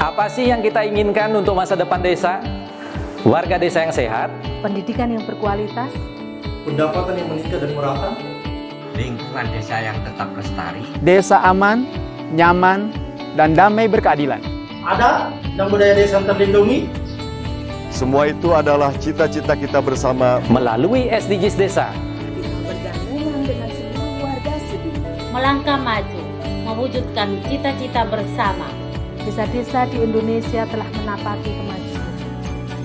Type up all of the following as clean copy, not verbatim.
Apa sih yang kita inginkan untuk masa depan desa? Warga desa yang sehat, pendidikan yang berkualitas, pendapatan yang meningkat dan merata, lingkungan desa yang tetap lestari, desa aman, nyaman, dan damai berkeadilan. adat dan budaya desa terlindungi. Semua itu adalah cita-cita kita bersama melalui SDGs Desa. bergabung dengan seluruh warga Sebi. Melangkah maju, mewujudkan cita-cita bersama. Desa-desa di Indonesia telah menapaki kemajuan.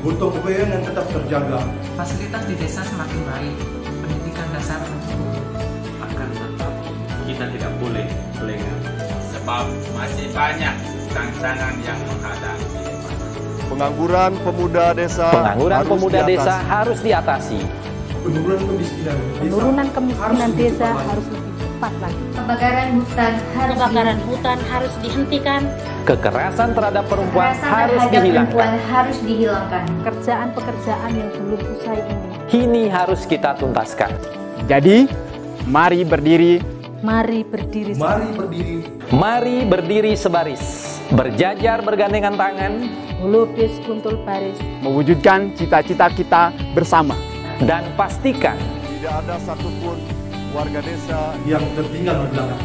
Gotong royong yang tetap terjaga. Fasilitas di desa semakin baik, pendidikan dasar mencukupi. Akan tetap kita tidak boleh lengah, sebab masih banyak tantangan yang menghadapi. pengangguran pemuda desa. Pengangguran pemuda desa harus diatasi. Penurunan kemiskinan desa harus lebih cepat lagi. Kebakaran hutan harus dihentikan. Kekerasan terhadap perempuan harus dihilangkan. Pekerjaan-pekerjaan yang belum usai ini. Ini harus kita tuntaskan. Jadi, mari berdiri. Mari berdiri. Mari berdiri. Mari berdiri sebaris, berjajar bergandengan tangan, Melukis kuntul baris. Mewujudkan cita-cita kita bersama. dan pastikan Tidak ada satupun warga desa Yang tertinggal di belakang.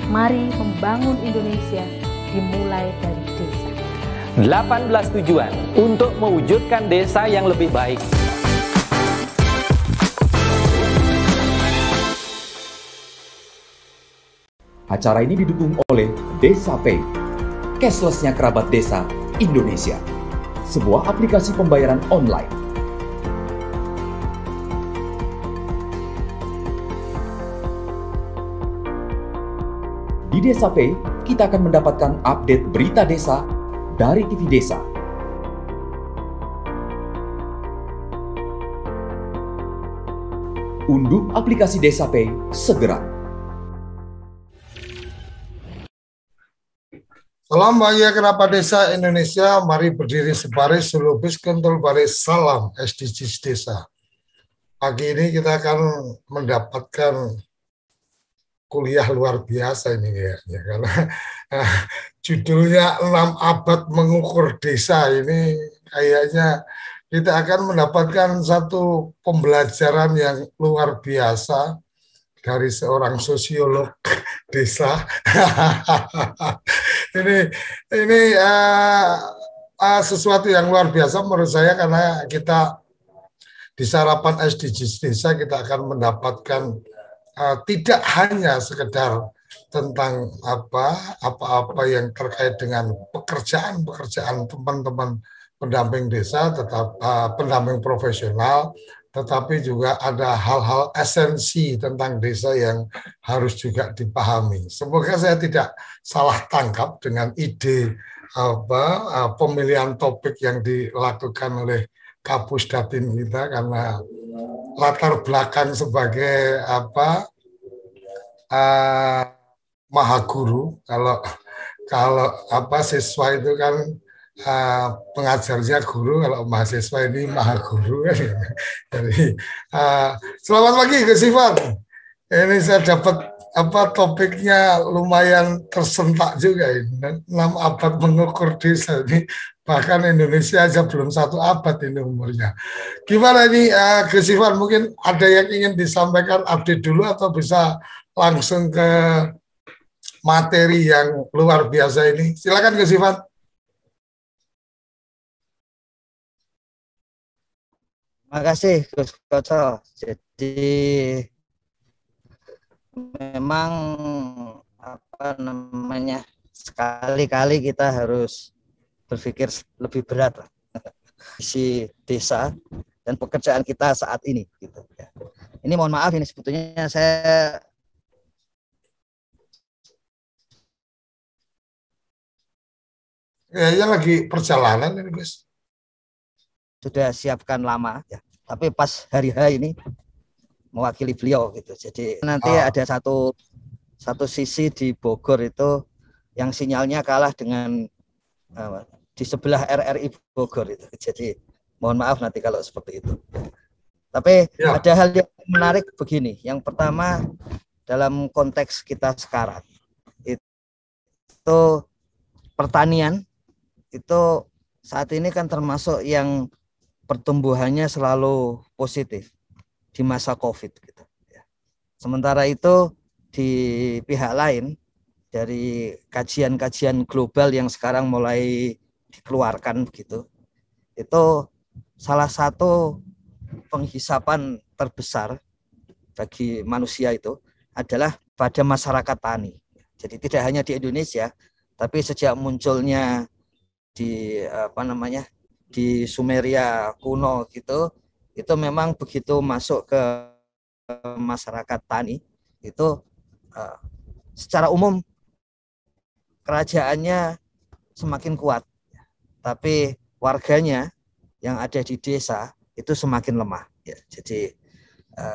Mari membangun Indonesia dimulai dari desa. 18 tujuan untuk mewujudkan desa yang lebih baik. Acara ini didukung oleh Desa Pay, cashless-nya kerabat desa Indonesia, sebuah aplikasi pembayaran online. Di Desa Pay, kita akan mendapatkan update berita desa dari TV Desa. Unduh aplikasi Desa Pay segera. Salam bahagia kerabat desa Indonesia, mari berdiri sebaris, selubis, kentul baris, salam SDGs Desa. Pagi ini kita akan mendapatkan kuliah luar biasa ini kayaknya, karena judulnya 6 abad mengukur desa ini kayaknya kita akan mendapatkan satu pembelajaran yang luar biasa dari seorang sosiolog desa. ini sesuatu yang luar biasa menurut saya, karena kita di sarapan SDGs Desa kita akan mendapatkan tidak hanya sekedar tentang apa-apa yang terkait dengan pekerjaan teman-teman pendamping desa, pendamping profesional, tetapi juga ada hal-hal esensi tentang desa yang harus juga dipahami. Semoga saya tidak salah tangkap dengan ide pemilihan topik yang dilakukan oleh Kapus Datin kita, karena latar belakang sebagai maha guru. Kalau siswa itu kan pengajarnya guru, kalau mahasiswa ini maha guru kan. Jadi selamat pagi Gus Ivan. Ini saya dapat topiknya lumayan tersentak juga ini. 6 abad mengukur desa ini, bahkan Indonesia aja belum 1 abad ini umurnya. Gimana ini Gus Ivan, mungkin ada yang ingin disampaikan, update dulu, atau bisa langsung ke materi yang luar biasa ini. Silakan Gus Ivan. Terima kasih Gus Koco. Jadi memang sekali-kali kita harus berpikir lebih berat isi desa dan pekerjaan kita saat ini gitu ya. Ini mohon maaf, ini sebetulnya saya kayaknya lagi perjalanan ini Gus. Sudah siapkan lama ya, tapi pas hari H ini mewakili beliau gitu. Jadi nanti ada satu sisi di Bogor itu yang sinyalnya kalah dengan di sebelah RRI Bogor itu. Jadi mohon maaf nanti kalau seperti itu. Tapi ada hal yang menarik begini. Yang pertama, dalam konteks kita sekarang itu pertanian itu saat ini kan termasuk yang pertumbuhannya selalu positif di masa COVID gitu. Sementara itu di pihak lain dari kajian-kajian global yang sekarang mulai dikeluarkan begitu, itu salah satu penghisapan terbesar bagi manusia itu adalah pada masyarakat tani. Jadi tidak hanya di Indonesia, tapi sejak munculnya di di Sumeria kuno gitu, itu memang begitu masuk ke masyarakat tani itu secara umum kerajaannya semakin kuat, tapi warganya yang ada di desa itu semakin lemah. Ya, jadi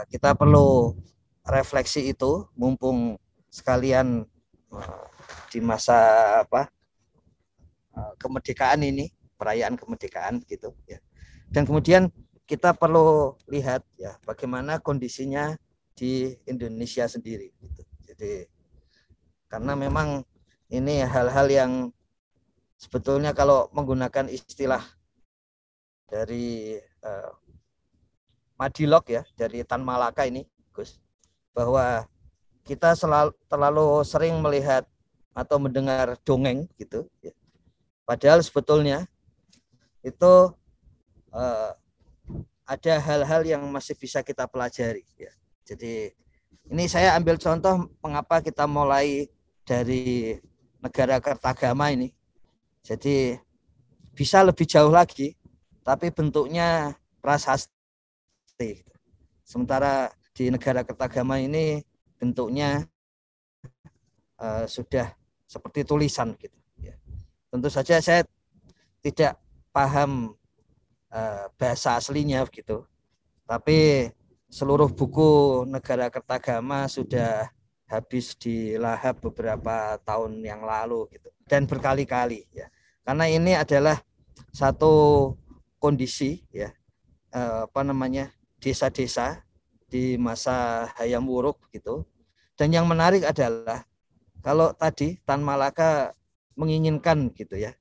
kita perlu refleksi itu, mumpung sekalian di masa kemerdekaan ini, perayaan kemerdekaan gitu ya. Dan kemudian kita perlu lihat ya bagaimana kondisinya di Indonesia sendiri gitu. Jadi karena memang ini hal-hal yang sebetulnya kalau menggunakan istilah dari Madilog ya, dari Tan Malaka ini Gus, bahwa kita terlalu sering melihat atau mendengar dongeng gitu ya. Padahal sebetulnya itu ada hal-hal yang masih bisa kita pelajari ya. Jadi ini saya ambil contoh mengapa kita mulai dari negara Kertagama ini. Jadi bisa lebih jauh lagi, tapi bentuknya prasasti. Sementara di negara Kertagama ini bentuknya sudah seperti tulisan gitu. Ya. Tentu saja saya tidak paham bahasa aslinya begitu, tapi seluruh buku negara Kertagama sudah habis dilahap beberapa tahun yang lalu gitu, dan berkali-kali ya, karena ini adalah satu kondisi ya desa-desa di masa Hayam Wuruk gitu. Dan yang menarik adalah kalau tadi Tan Malaka menginginkan gitu ya,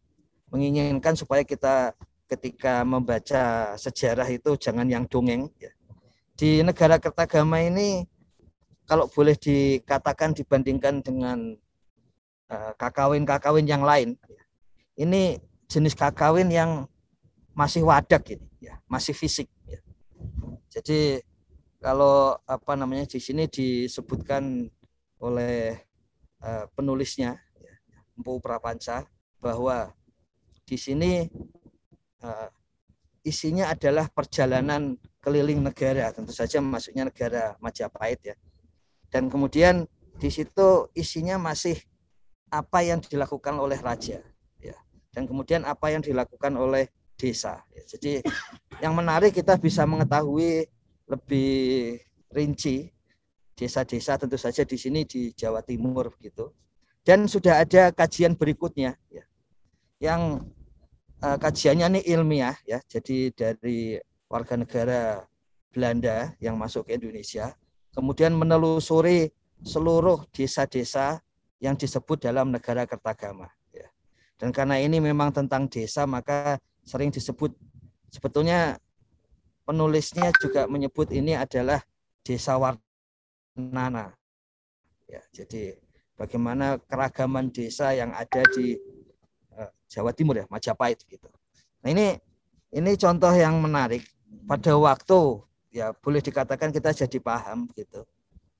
menginginkan supaya kita ketika membaca sejarah itu jangan yang dongeng ya. Di negara Kertagama ini kalau boleh dikatakan dibandingkan dengan kakawin-kakawin yang lain, ini jenis kakawin yang masih wadak ini ya, masih fisik ya. Jadi kalau di sini disebutkan oleh penulisnya ya, Mpu Prapanca, bahwa di sini isinya adalah perjalanan keliling negara, tentu saja maksudnya negara Majapahit ya. Dan kemudian di situ isinya masih apa yang dilakukan oleh raja ya. Dan kemudian apa yang dilakukan oleh desa. Ya. Jadi yang menarik kita bisa mengetahui lebih rinci desa-desa, tentu saja di sini di Jawa Timur begitu. Dan sudah ada kajian berikutnya ya, yang kajiannya ini ilmiah ya, jadi dari warga negara Belanda yang masuk ke Indonesia, kemudian menelusuri seluruh desa-desa yang disebut dalam negara Kertagama ya. Dan karena ini memang tentang desa, maka sering disebut, sebetulnya penulisnya juga menyebut ini adalah desa Warnana ya. Jadi bagaimana keragaman desa yang ada di Jawa Timur ya, Majapahit gitu. Nah ini contoh yang menarik. Pada waktu ya boleh dikatakan kita jadi paham gitu.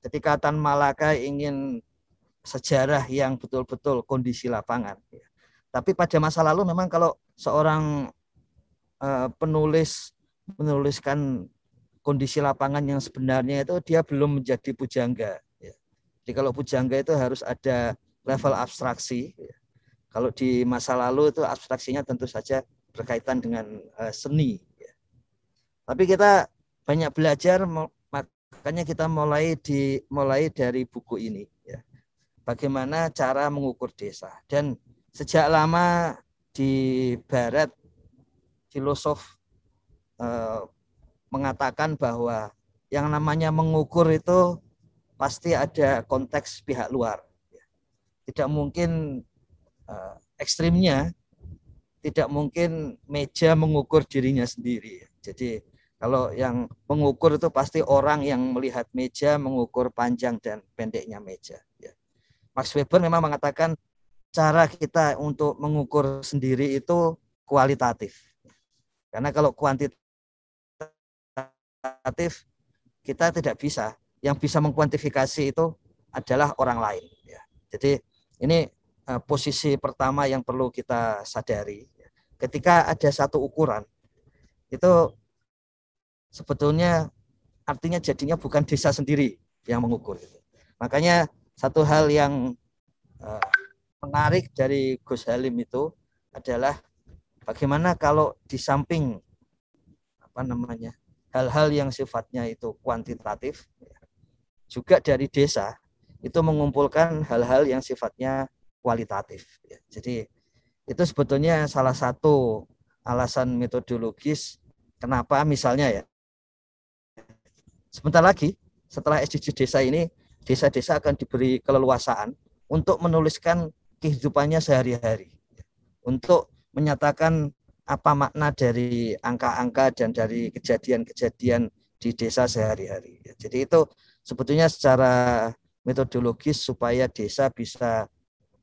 Ketika Tan Malaka ingin sejarah yang betul-betul kondisi lapangan. Ya. Tapi pada masa lalu memang kalau seorang penulis menuliskan kondisi lapangan yang sebenarnya itu dia belum menjadi pujangga. Ya. Jadi kalau pujangga itu harus ada level abstraksi. Ya. Kalau di masa lalu itu abstraksinya tentu saja berkaitan dengan seni. Ya. Tapi kita banyak belajar, makanya kita mulai dari buku ini. Ya. Bagaimana cara mengukur desa. Dan sejak lama di Barat, filosof mengatakan bahwa yang namanya mengukur itu pasti ada konteks pihak luar. Ya. Tidak mungkin ekstrimnya tidak mungkin meja mengukur dirinya sendiri. Jadi kalau yang mengukur itu pasti orang yang melihat meja mengukur panjang dan pendeknya meja. Ya. Max Weber memang mengatakan cara kita untuk mengukur sendiri itu kualitatif. Karena kalau kuantitatif kita tidak bisa. Yang bisa mengkuantifikasi itu adalah orang lain. Ya. Jadi ini posisi pertama yang perlu kita sadari. Ketika ada satu ukuran, itu sebetulnya artinya jadinya bukan desa sendiri yang mengukur. Makanya satu hal yang menarik dari Gus Halim itu adalah bagaimana kalau di samping hal-hal yang sifatnya itu kuantitatif, juga dari desa itu mengumpulkan hal-hal yang sifatnya kualitatif. Jadi itu sebetulnya salah satu alasan metodologis kenapa misalnya ya sebentar lagi setelah SDGs desa ini, desa-desa akan diberi keleluasaan untuk menuliskan kehidupannya sehari-hari, untuk menyatakan apa makna dari angka-angka dan dari kejadian-kejadian di desa sehari-hari. Jadi itu sebetulnya secara metodologis supaya desa bisa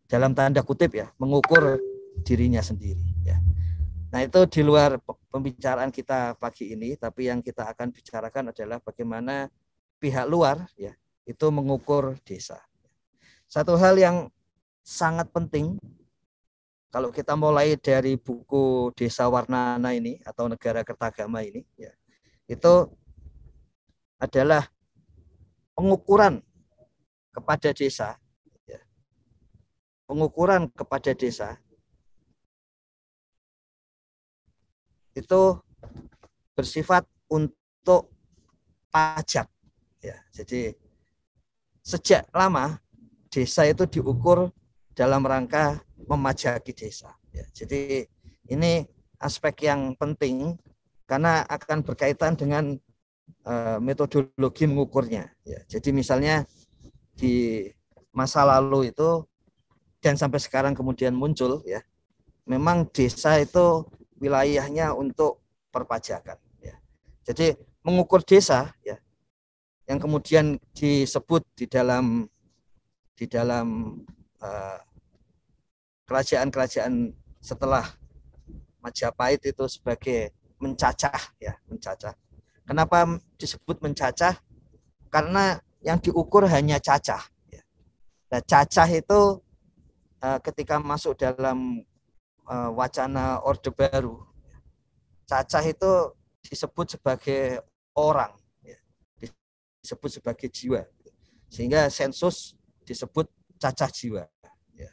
dalam tanda kutip ya mengukur dirinya sendiri. Ya. Nah itu di luar pembicaraan kita pagi ini, tapi yang kita akan bicarakan adalah bagaimana pihak luar ya itu mengukur desa. Satu hal yang sangat penting kalau kita mulai dari buku Desa Warnana ini atau Negara Kertagama ini, ya, itu adalah pengukuran kepada desa, ya. Pengukuran kepada desa itu bersifat untuk pajak. Ya, jadi sejak lama desa itu diukur dalam rangka memajaki desa. Ya, jadi ini aspek yang penting karena akan berkaitan dengan metodologi mengukurnya. Ya, jadi misalnya di masa lalu itu dan sampai sekarang kemudian muncul ya, memang desa itu wilayahnya untuk perpajakan. Ya. Jadi mengukur desa ya, yang kemudian disebut di dalam kerajaan-kerajaan setelah Majapahit itu sebagai mencacah ya, mencacah. Kenapa disebut mencacah? Karena yang diukur hanya cacah. Ya. Nah, cacah itu ketika masuk dalam wacana Orde Baru, cacah itu disebut sebagai orang, ya. Disebut sebagai jiwa, sehingga sensus disebut cacah jiwa. Ya.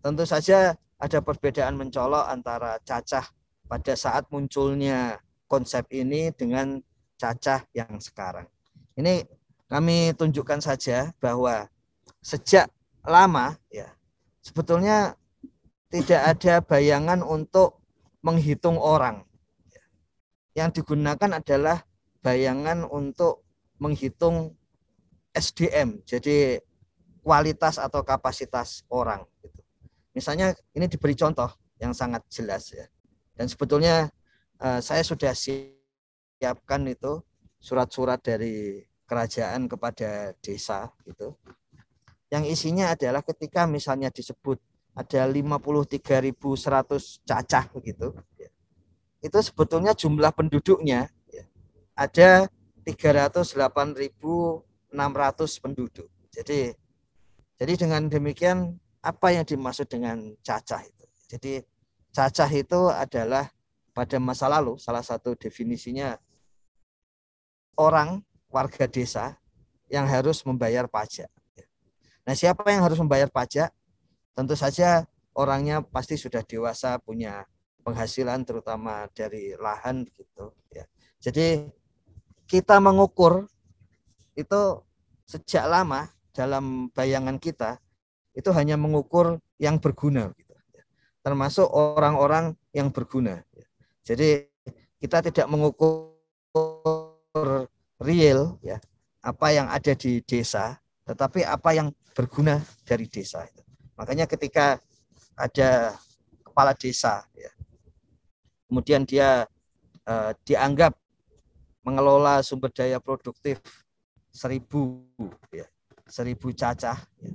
Tentu saja ada perbedaan mencolok antara cacah pada saat munculnya konsep ini dengan cacah yang sekarang. Ini kami tunjukkan saja bahwa sejak lama ya sebetulnya tidak ada bayangan untuk menghitung orang. Yang digunakan adalah bayangan untuk menghitung SDM, jadi kualitas atau kapasitas orang. Misalnya ini diberi contoh yang sangat jelas ya. Dan sebetulnya saya sudah siapkan itu surat-surat dari kerajaan kepada desa gitu. Yang isinya adalah ketika misalnya disebut ada 53.100 cacah begitu. Itu sebetulnya jumlah penduduknya ya, ada 308.600 penduduk. Jadi dengan demikian apa yang dimaksud dengan cacah itu? Jadi cacah itu adalah pada masa lalu salah satu definisinya orang warga desa yang harus membayar pajak. Nah, siapa yang harus membayar pajak? Tentu saja orangnya pasti sudah dewasa, punya penghasilan terutama dari lahan gitu ya. Jadi kita mengukur itu sejak lama dalam bayangan kita itu hanya mengukur yang berguna gitu. Termasuk orang-orang yang berguna. Jadi kita tidak mengukur real ya, apa yang ada di desa, tetapi apa yang berguna dari desa. Makanya ketika ada kepala desa ya, kemudian dia dianggap mengelola sumber daya produktif 1.000 ya, 1.000 cacah ya,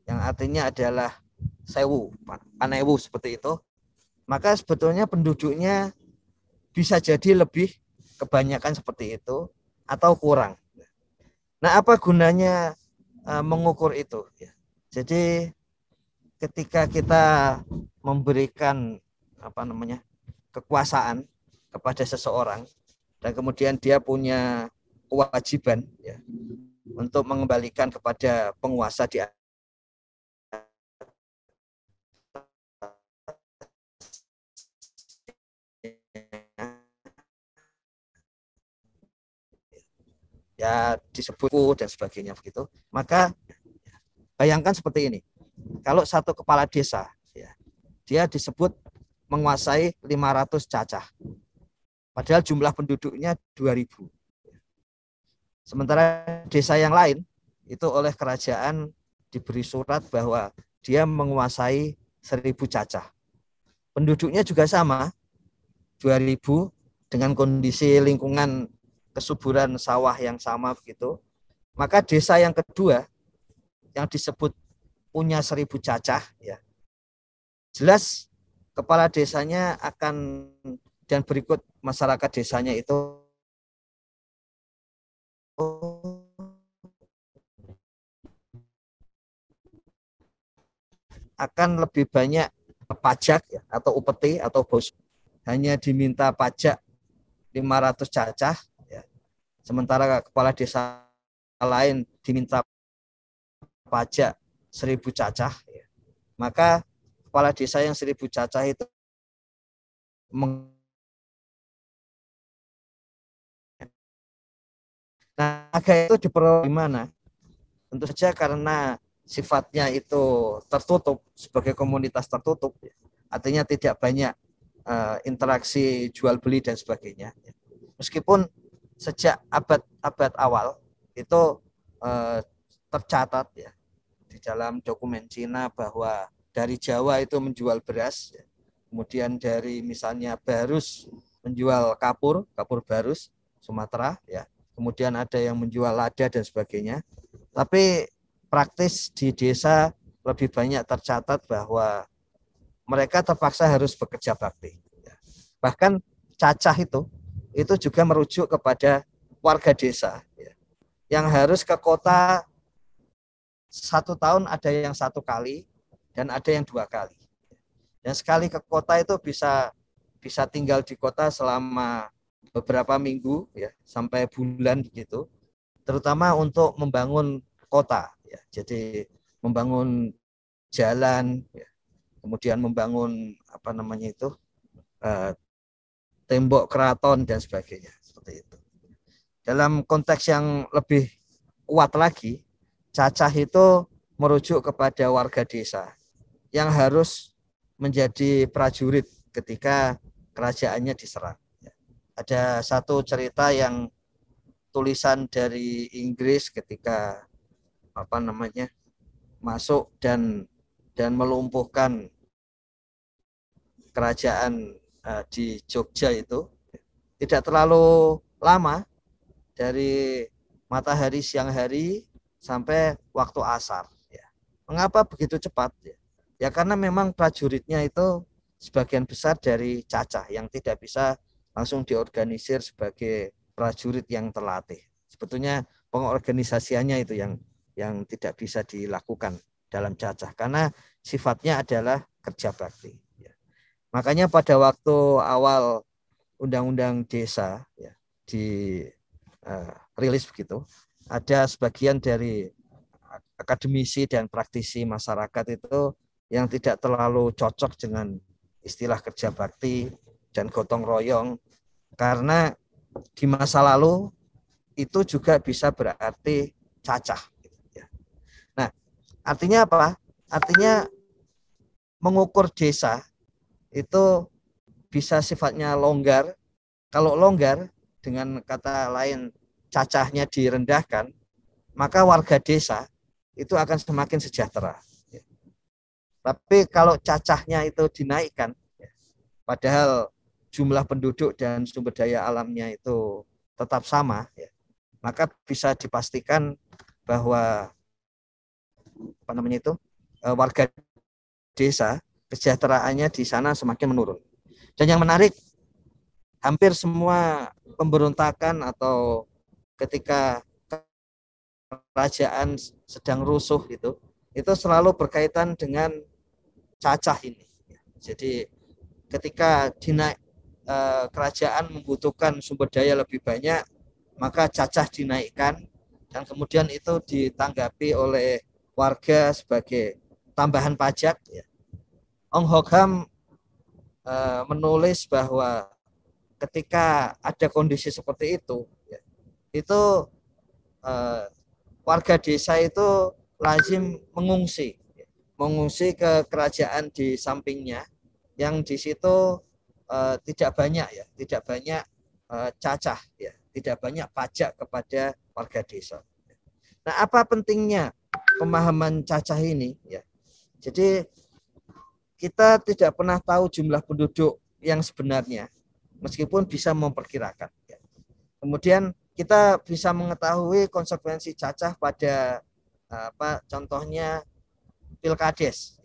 yang artinya adalah 1.000 panewu seperti itu, maka sebetulnya penduduknya bisa jadi lebih kebanyakan seperti itu atau kurang. Nah, apa gunanya mengukur itu ya? Jadi ketika kita memberikan kekuasaan kepada seseorang dan kemudian dia punya kewajiban ya untuk mengembalikan kepada penguasa di ya disebut dan sebagainya begitu. Maka bayangkan seperti ini. Kalau satu kepala desa ya, dia disebut menguasai 500 cacah. Padahal jumlah penduduknya 2.000. Sementara desa yang lain itu oleh kerajaan diberi surat bahwa dia menguasai 1.000 cacah. Penduduknya juga sama, 2.000 dengan kondisi lingkungan kesuburan sawah yang sama begitu. Maka desa yang kedua yang disebut punya 1.000 cacah ya, jelas kepala desanya akan dan berikut masyarakat desanya itu akan lebih banyak pajak ya, atau upeti atau bos, hanya diminta pajak 500 cacah ya. Sementara kepala desa lain diminta pajak 1.000 cacah ya. Maka kepala desa yang 1.000 cacah itu naga itu diperoleh di mana? Tentu saja karena sifatnya itu tertutup, sebagai komunitas tertutup ya. Artinya tidak banyak interaksi jual beli dan sebagainya. Meskipun sejak abad awal itu tercatat ya di dalam dokumen Cina bahwa dari Jawa itu menjual beras, ya. Kemudian dari misalnya Barus menjual kapur barus Sumatera, ya. Kemudian ada yang menjual lada dan sebagainya. Tapi praktis di desa lebih banyak tercatat bahwa mereka terpaksa harus bekerja bakti. Ya. Bahkan cacah itu juga merujuk kepada warga desa ya, yang harus ke kota 1 tahun, ada yang 1 kali dan ada yang 2 kali. Dan sekali ke kota itu bisa tinggal di kota selama beberapa minggu ya, sampai bulan begitu, terutama untuk membangun kota ya. Jadi membangun jalan ya, kemudian membangun tembok keraton dan sebagainya seperti itu. Dalam konteks yang lebih kuat lagi, cacah itu merujuk kepada warga desa yang harus menjadi prajurit ketika kerajaannya diserang. Ada satu cerita yang tulisan dari Inggris ketika masuk dan melumpuhkan kerajaan di Jogja itu tidak terlalu lama, dari matahari siang hari sampai waktu asar. Ya. Mengapa begitu cepat? Ya karena memang prajuritnya itu sebagian besar dari cacah yang tidak bisa langsung diorganisir sebagai prajurit yang terlatih. Sebetulnya pengorganisasiannya itu yang tidak bisa dilakukan dalam cacah karena sifatnya adalah kerja bakti. Ya. Makanya pada waktu awal Undang-Undang Desa ya, rilis begitu, ada sebagian dari akademisi dan praktisi masyarakat itu yang tidak terlalu cocok dengan istilah kerja bakti dan gotong royong, karena di masa lalu itu juga bisa berarti cacah. Nah, artinya apa? Artinya mengukur desa itu bisa sifatnya longgar. Kalau longgar, dengan kata lain cacahnya direndahkan, maka warga desa itu akan semakin sejahtera. Tapi kalau cacahnya itu dinaikkan, padahal jumlah penduduk dan sumber daya alamnya itu tetap sama, ya, maka bisa dipastikan bahwa warga desa kesejahteraannya di sana semakin menurun. Dan yang menarik, hampir semua pemberontakan atau ketika kerajaan sedang rusuh itu selalu berkaitan dengan cacah ini. Jadi ketika kerajaan membutuhkan sumber daya lebih banyak, maka cacah dinaikkan dan kemudian itu ditanggapi oleh warga sebagai tambahan pajak. Ong Hokham menulis bahwa ketika ada kondisi seperti itu warga desa itu lazim mengungsi ke kerajaan di sampingnya, yang di situ tidak banyak cacah, tidak banyak pajak kepada warga desa. Nah, apa pentingnya pemahaman cacah ini? Jadi kita tidak pernah tahu jumlah penduduk yang sebenarnya, meskipun bisa memperkirakan. Kemudian kita bisa mengetahui konsekuensi cacah pada contohnya pilkades.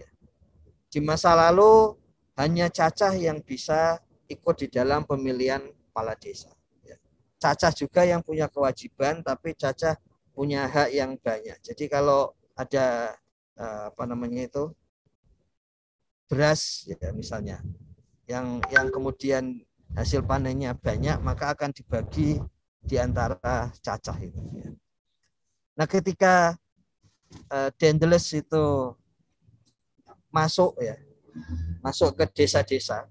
Di masa lalu hanya cacah yang bisa ikut di dalam pemilihan kepala desa. Cacah juga yang punya kewajiban, tapi cacah punya hak yang banyak. Jadi kalau ada beras misalnya yang kemudian hasil panennya banyak, maka akan dibagi di antara cacah itu. Nah, ketika Daedalus itu masuk ke desa-desa,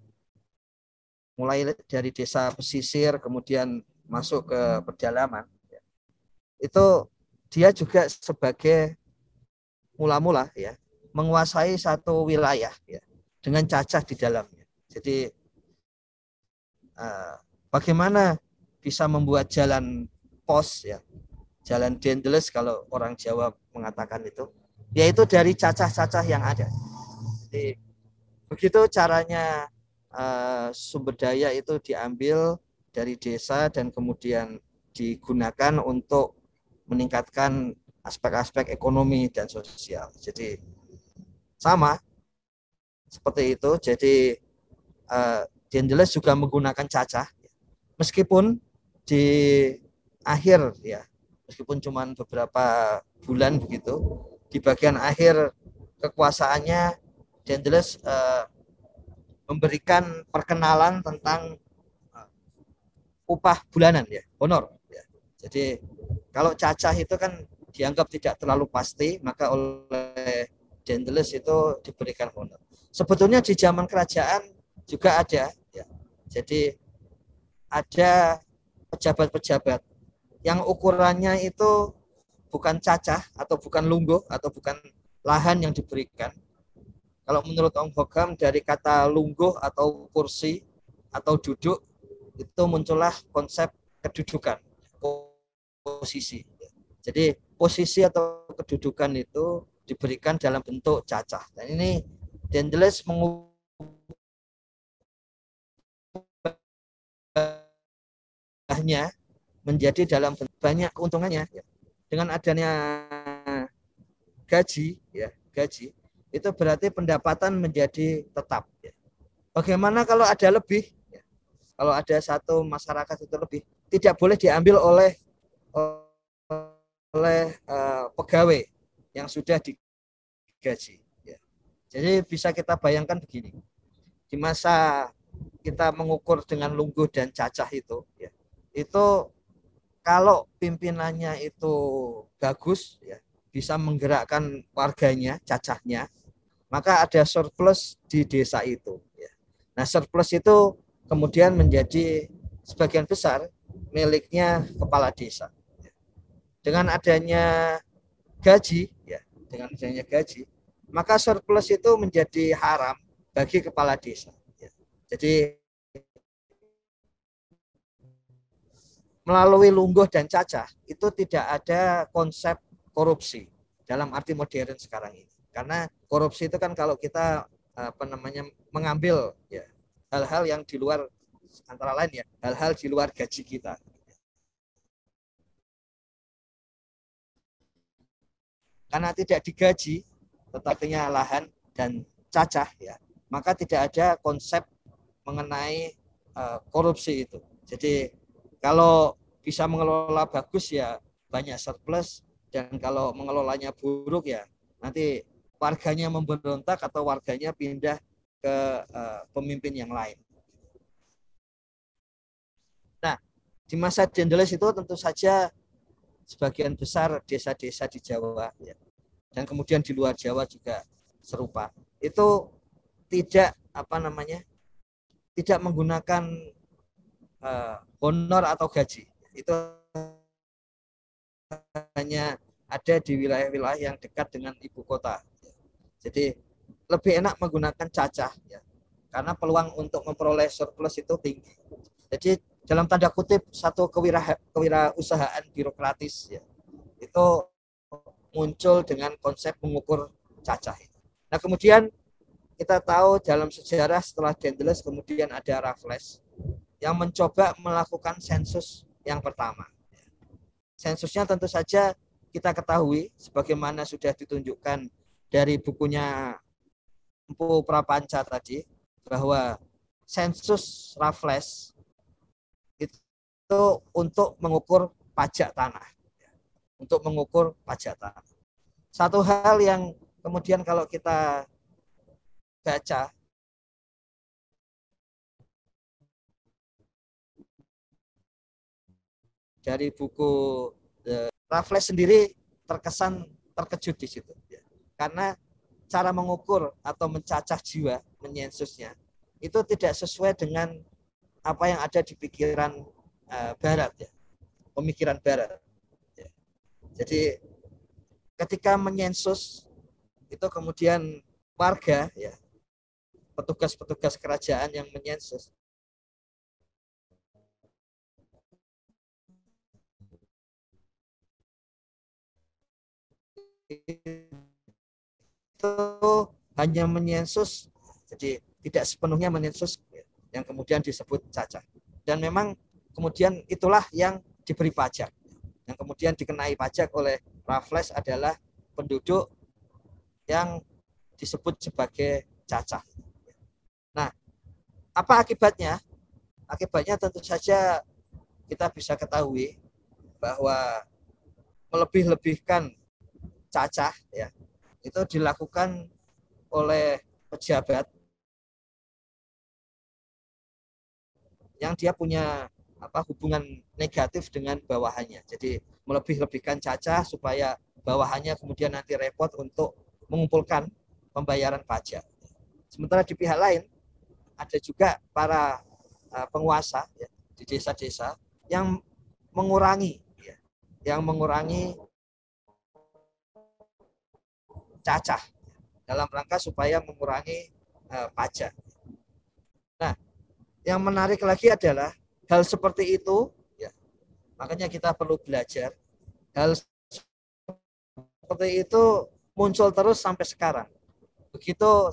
mulai dari desa pesisir kemudian masuk ke pedalaman, itu dia juga sebagai mula-mula menguasai satu wilayah dengan cacah di dalamnya. Jadi bagaimana bisa membuat jalan pos, jalan Daedalus kalau orang Jawa mengatakan itu, yaitu dari cacah-cacah yang ada. Jadi begitu caranya sumber daya itu diambil dari desa dan kemudian digunakan untuk meningkatkan aspek-aspek ekonomi dan sosial. Jadi sama seperti itu. Jadi Daedalus juga menggunakan cacah, meskipun di akhir meskipun cuma beberapa bulan begitu, di bagian akhir kekuasaannya Daedalus memberikan perkenalan tentang upah bulanan, honor. Jadi kalau cacah itu kan dianggap tidak terlalu pasti, maka oleh Daedalus itu diberikan honor. Sebetulnya di zaman kerajaan juga ada, jadi ada pejabat-pejabat yang ukurannya itu bukan cacah atau bukan lungguh atau bukan lahan yang diberikan. Kalau menurut Ong Hokham, dari kata lungguh atau kursi atau duduk itu muncullah konsep kedudukan, posisi. Jadi posisi atau kedudukan itu diberikan dalam bentuk cacah. Dan ini Daedalus mengubahnya menjadi dalam banyak keuntungannya. Dengan adanya gaji itu berarti pendapatan menjadi tetap. Bagaimana kalau ada lebih? Kalau ada satu masyarakat itu lebih, tidak boleh diambil oleh pegawai yang sudah digaji. Jadi bisa kita bayangkan begini, di masa kita mengukur dengan lungguh dan cacah itu kalau pimpinannya itu bagus, bisa menggerakkan warganya, cacahnya, maka ada surplus di desa itu. Nah, surplus itu kemudian menjadi sebagian besar miliknya kepala desa. Dengan adanya gaji, maka surplus itu menjadi haram bagi kepala desa. Jadi melalui lungguh dan cacah itu tidak ada konsep korupsi dalam arti modern sekarang ini. Karena korupsi itu kan kalau kita mengambil hal-hal yang di luar antara lain ya hal-hal di luar gaji kita. Karena tidak digaji, tetapinya lahan dan cacah ya, maka tidak ada konsep mengenai korupsi itu. Jadi kalau bisa mengelola bagus ya banyak surplus, dan kalau mengelolanya buruk ya nanti warganya memberontak atau warganya pindah ke pemimpin yang lain. Nah, di masa Dendels itu tentu saja sebagian besar desa-desa di Jawa ya, dan kemudian di luar Jawa juga serupa. Itu tidak tidak menggunakan honor atau gaji. Itu hanya ada di wilayah-wilayah yang dekat dengan ibu kota. Jadi lebih enak menggunakan cacah ya, karena peluang untuk memperoleh surplus itu tinggi. Jadi dalam tanda kutip satu kewirausahaan birokratis ya, itu muncul dengan konsep mengukur cacah. Nah kemudian kita tahu dalam sejarah setelah Dendels kemudian ada Raffles yang mencoba melakukan sensus yang pertama. Sensusnya tentu saja kita ketahui sebagaimana sudah ditunjukkan dari bukunya Empu Prapanca tadi, bahwa sensus Raffles itu untuk mengukur pajak tanah. Untuk mengukur pajak tanah. Satu hal yang kemudian kalau kita baca dari buku Raffles sendiri terkesan terkejut di situ ya. Karena cara mengukur atau mencacah jiwa, menyensusnya itu tidak sesuai dengan apa yang ada di pikiran barat ya, pemikiran barat ya. Jadi ketika menyensus itu kemudian warga ya, petugas-petugas kerajaan yang menyensus itu hanya menyensus, jadi tidak sepenuhnya menyensus yang kemudian disebut cacah. Dan memang kemudian itulah yang diberi pajak. Yang kemudian dikenai pajak oleh Raffles adalah penduduk yang disebut sebagai cacah. Nah, apa akibatnya? Akibatnya tentu saja kita bisa ketahui bahwa melebih-lebihkan cacah ya, itu dilakukan oleh pejabat yang dia punya hubungan negatif dengan bawahannya. Jadi melebih-lebihkan cacah supaya bawahannya kemudian nanti repot untuk mengumpulkan pembayaran pajak. Sementara di pihak lain ada juga para penguasa ya, di desa-desa yang mengurangi cacah dalam rangka supaya mengurangi pajak. Nah, yang menarik lagi adalah hal seperti itu ya, makanya kita perlu belajar. Hal seperti itu muncul terus sampai sekarang. Begitu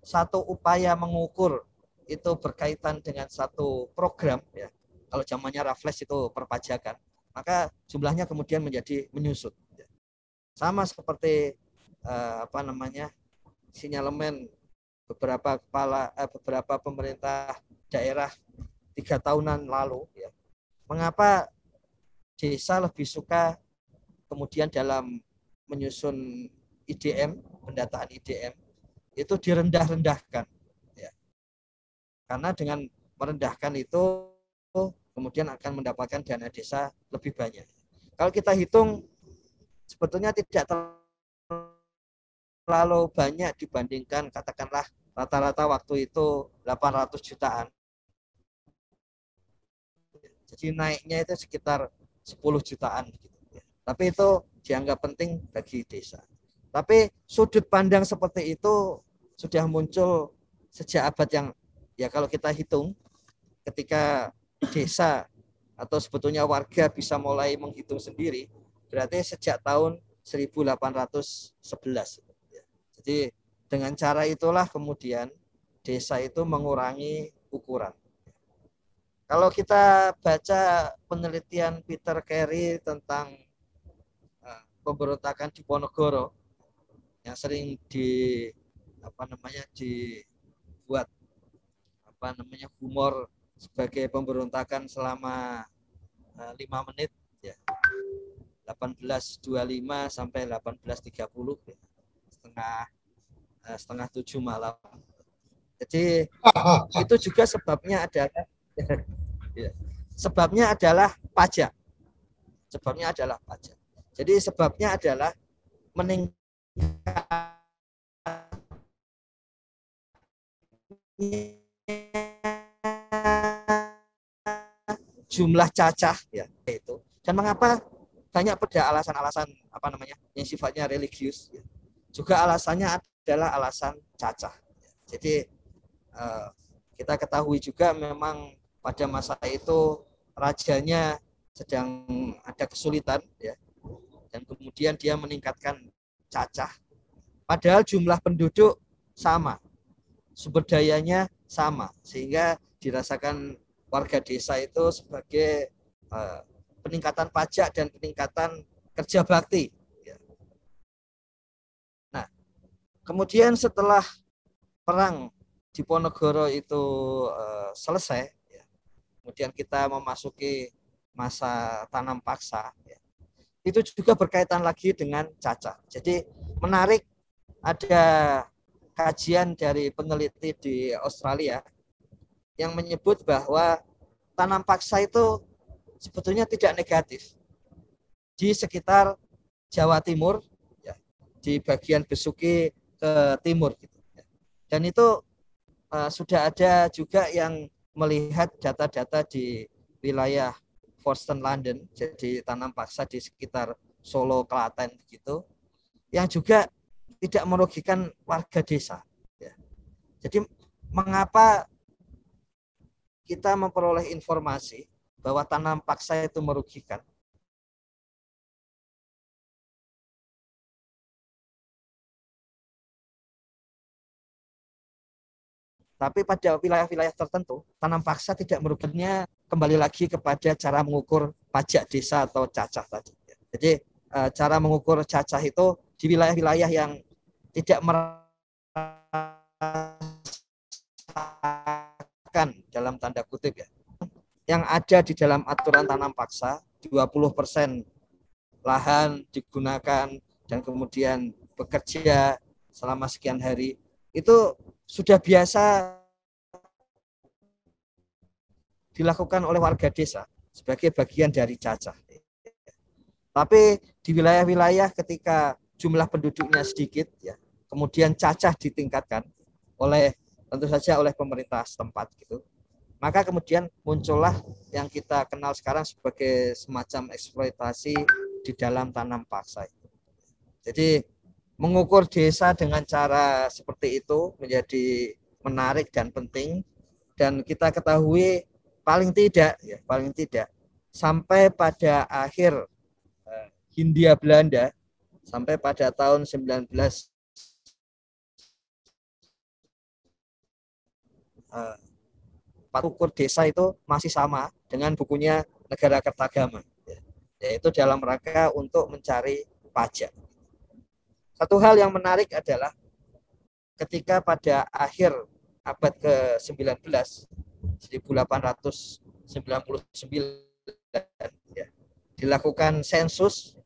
satu upaya mengukur itu berkaitan dengan satu program ya, kalau zamannya Raffles itu perpajakan, maka jumlahnya kemudian menjadi menyusut ya. Sama seperti sinyalemen beberapa pemerintah daerah 3 tahunan lalu ya. Mengapa desa lebih suka kemudian dalam menyusun IDM, pendataan IDM itu direndah-rendahkan ya. Karena dengan merendahkan itu kemudian akan mendapatkan dana desa lebih banyak. Kalau kita hitung sebetulnya tidak terlalu banyak dibandingkan katakanlah rata-rata waktu itu 800 jutaan. Jadi naiknya itu sekitar 10 jutaan gitu. Tapi itu dianggap penting bagi desa. Tapi sudut pandang seperti itu sudah muncul sejak abad yang ya kalau kita hitung ketika desa atau sebetulnya warga bisa mulai menghitung sendiri berarti sejak tahun 1811. Jadi dengan cara itulah kemudian desa itu mengurangi ukuran. Kalau kita baca penelitian Peter Carey tentang pemberontakan di Ponorogo yang sering dibuat humor sebagai pemberontakan selama 5 menit ya. 18.25 sampai 18.30 ya. setengah 7 malam. Jadi itu juga sebabnya adalah ya, sebabnya adalah pajak. Sebabnya adalah pajak. Jadi sebabnya adalah meningkat jumlah cacah ya itu. Dan mengapa banyak pada alasan-alasan yang sifatnya religius ya. Juga alasannya adalah alasan cacah. Jadi kita ketahui juga memang pada masa itu rajanya sedang ada kesulitan ya. Dan kemudian dia meningkatkan cacah. Padahal jumlah penduduk sama. Sumber dayanya sama. Sehingga dirasakan warga desa itu sebagai peningkatan pajak dan peningkatan kerja bakti. Ya. Nah, kemudian setelah perang di Ponorogo itu selesai, ya, kemudian kita memasuki masa tanam paksa, ya, itu juga berkaitan lagi dengan cacah. Jadi menarik, ada kajian dari peneliti di Australia yang menyebut bahwa tanam paksa itu sebetulnya tidak negatif di sekitar Jawa Timur, ya, di bagian Besuki ke timur, gitu. Dan itu sudah ada juga yang melihat data-data di wilayah Forston London, jadi tanam paksa di sekitar Solo, Klaten begitu, yang juga tidak merugikan warga desa. Ya. Jadi mengapa kita memperoleh informasi bahwa tanam paksa itu merugikan? Tapi pada wilayah-wilayah tertentu, tanam paksa tidak merugikannya, kembali lagi kepada cara mengukur pajak desa atau cacah tadi. Jadi cara mengukur cacah itu di wilayah-wilayah yang tidak merasakan dalam tanda kutip ya. Yang ada di dalam aturan tanam paksa, 20% lahan digunakan dan kemudian bekerja selama sekian hari, itu sudah biasa dilakukan oleh warga desa sebagai bagian dari cacah. Tapi di wilayah-wilayah ketika jumlah penduduknya sedikit, ya, kemudian cacah ditingkatkan oleh tentu saja oleh pemerintah setempat gitu. Maka kemudian muncullah yang kita kenal sekarang sebagai semacam eksploitasi di dalam tanam paksa. Jadi mengukur desa dengan cara seperti itu menjadi menarik dan penting, dan kita ketahui paling tidak sampai pada akhir Hindia Belanda, sampai pada tahun 19 ukur desa itu masih sama dengan bukunya Negara Kertagama, yaitu dalam rangka untuk mencari pajak. Satu hal yang menarik adalah ketika pada akhir abad ke-19, 1899, ya, dilakukan sensus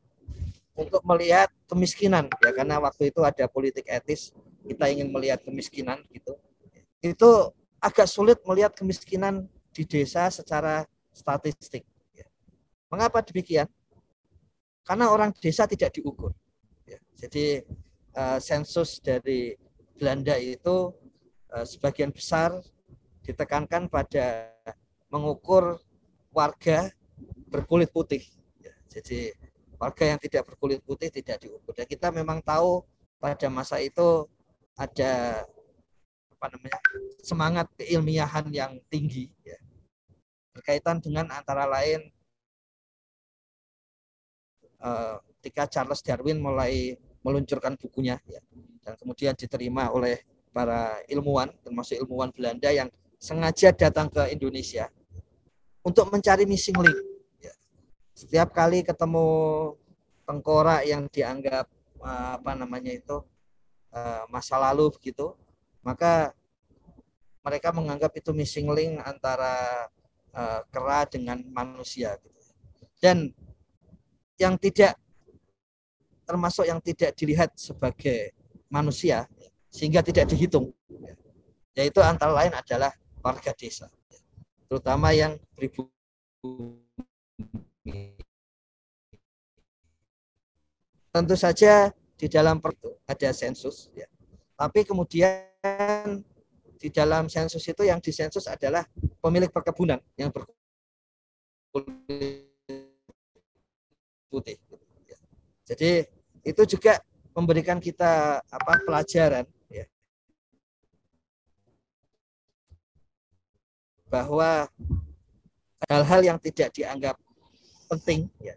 untuk melihat kemiskinan, ya, karena waktu itu ada politik etis, kita ingin melihat kemiskinan gitu. Itu agak sulit melihat kemiskinan di desa secara statistik. Ya. Mengapa demikian? Karena orang desa tidak diukur. Jadi sensus dari Belanda itu sebagian besar ditekankan pada mengukur warga berkulit putih. Jadi warga yang tidak berkulit putih tidak diukur. Dan kita memang tahu pada masa itu ada semangat keilmiahan yang tinggi, ya, berkaitan dengan antara lain ketika Charles Darwin mulai meluncurkan bukunya, ya, dan kemudian diterima oleh para ilmuwan, termasuk ilmuwan Belanda yang sengaja datang ke Indonesia untuk mencari missing link. Ya. Setiap kali ketemu tengkorak yang dianggap masa lalu begitu, maka mereka menganggap itu missing link antara kera dengan manusia. Gitu. Dan yang tidak termasuk yang tidak dilihat sebagai manusia sehingga tidak dihitung, yaitu antara lain adalah warga desa, terutama yang pribumi. Tentu saja di dalam itu ada sensus, ya. Tapi kemudian di dalam sensus itu yang disensus adalah pemilik perkebunan yang berkulit putih. Jadi itu juga memberikan kita pelajaran, ya, bahwa hal-hal yang tidak dianggap penting, ya,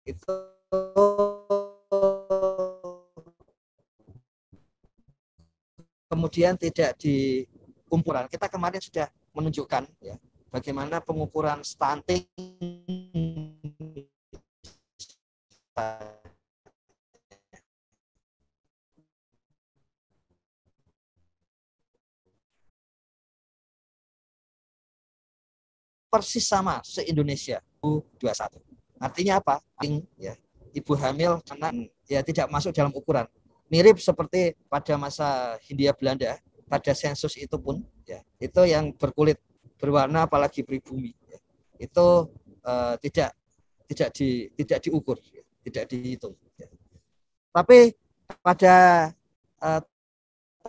itu kemudian tidak dikumpulan. Kita kemarin sudah menunjukkan, ya, bagaimana pengukuran stunting persis sama se-Indonesia 21. Artinya apa? Ya, ibu hamil kena, ya, tidak masuk dalam ukuran. Mirip seperti pada masa Hindia Belanda, pada sensus itu pun, ya, itu yang berkulit berwarna apalagi pribumi, ya, itu tidak diukur, ya, tidak dihitung. Ya. Tapi pada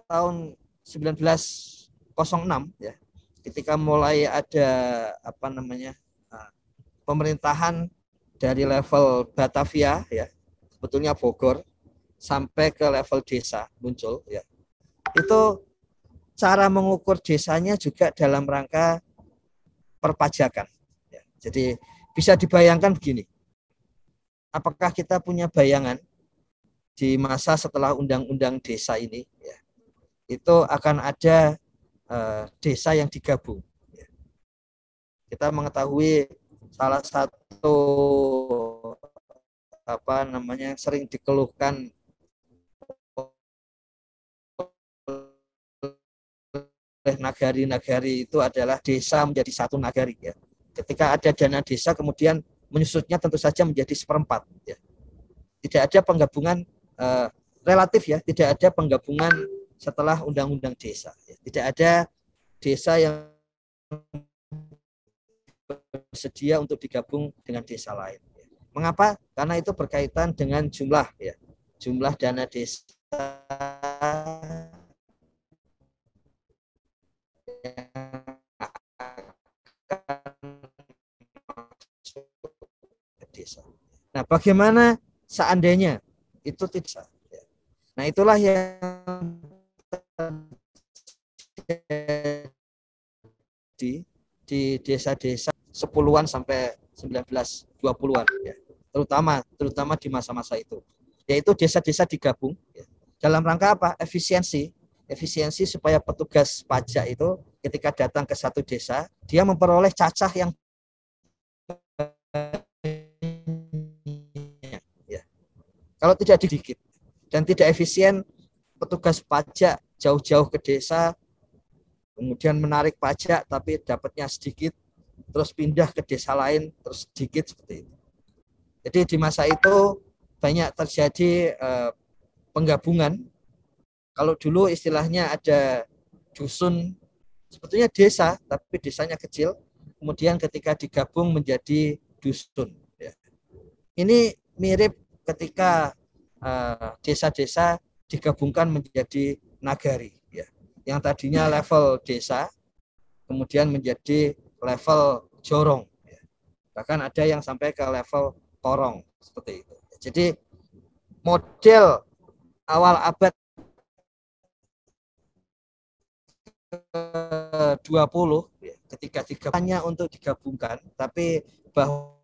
tahun 1906, ya, ketika mulai ada pemerintahan dari level Batavia, ya, sebetulnya Bogor, sampai ke level desa muncul, ya. Itu cara mengukur desanya juga dalam rangka perpajakan, ya. Jadi bisa dibayangkan begini, apakah kita punya bayangan di masa setelah undang-undang desa ini, ya, itu akan ada desa yang digabung, ya. Kita mengetahui salah satu sering dikeluhkan oleh nagari-nagari itu adalah desa menjadi satu nagari, ya. Ketika ada dana desa kemudian menyusutnya tentu saja menjadi seperempat, ya. Tidak ada penggabungan relatif, ya, tidak ada penggabungan setelah undang-undang desa, ya. Tidak ada desa yang bersedia untuk digabung dengan desa lain, ya. Mengapa? Karena itu berkaitan dengan jumlah, ya, jumlah dana desa desa. Nah, bagaimana seandainya itu tidak? Nah, itulah yang di desa-desa 10-an sampai 1920-an, ya. Terutama di masa-masa itu. Yaitu desa-desa digabung, ya. Dalam rangka apa? Efisiensi supaya petugas pajak itu ketika datang ke satu desa, dia memperoleh cacah yang kalau tidak sedikit dan tidak efisien, petugas pajak jauh-jauh ke desa, kemudian menarik pajak tapi dapatnya sedikit, terus pindah ke desa lain, terus sedikit, seperti itu. Jadi di masa itu banyak terjadi penggabungan. Kalau dulu istilahnya ada dusun, sebetulnya desa, tapi desanya kecil, kemudian ketika digabung menjadi dusun, ya. Ini mirip ketika desa-desa digabungkan menjadi nagari, ya. Yang tadinya level desa kemudian menjadi level jorong, ya. Bahkan ada yang sampai ke level korong, seperti itu. Jadi model awal abad 20, ya, ketika hanya untuk digabungkan, tapi bahwa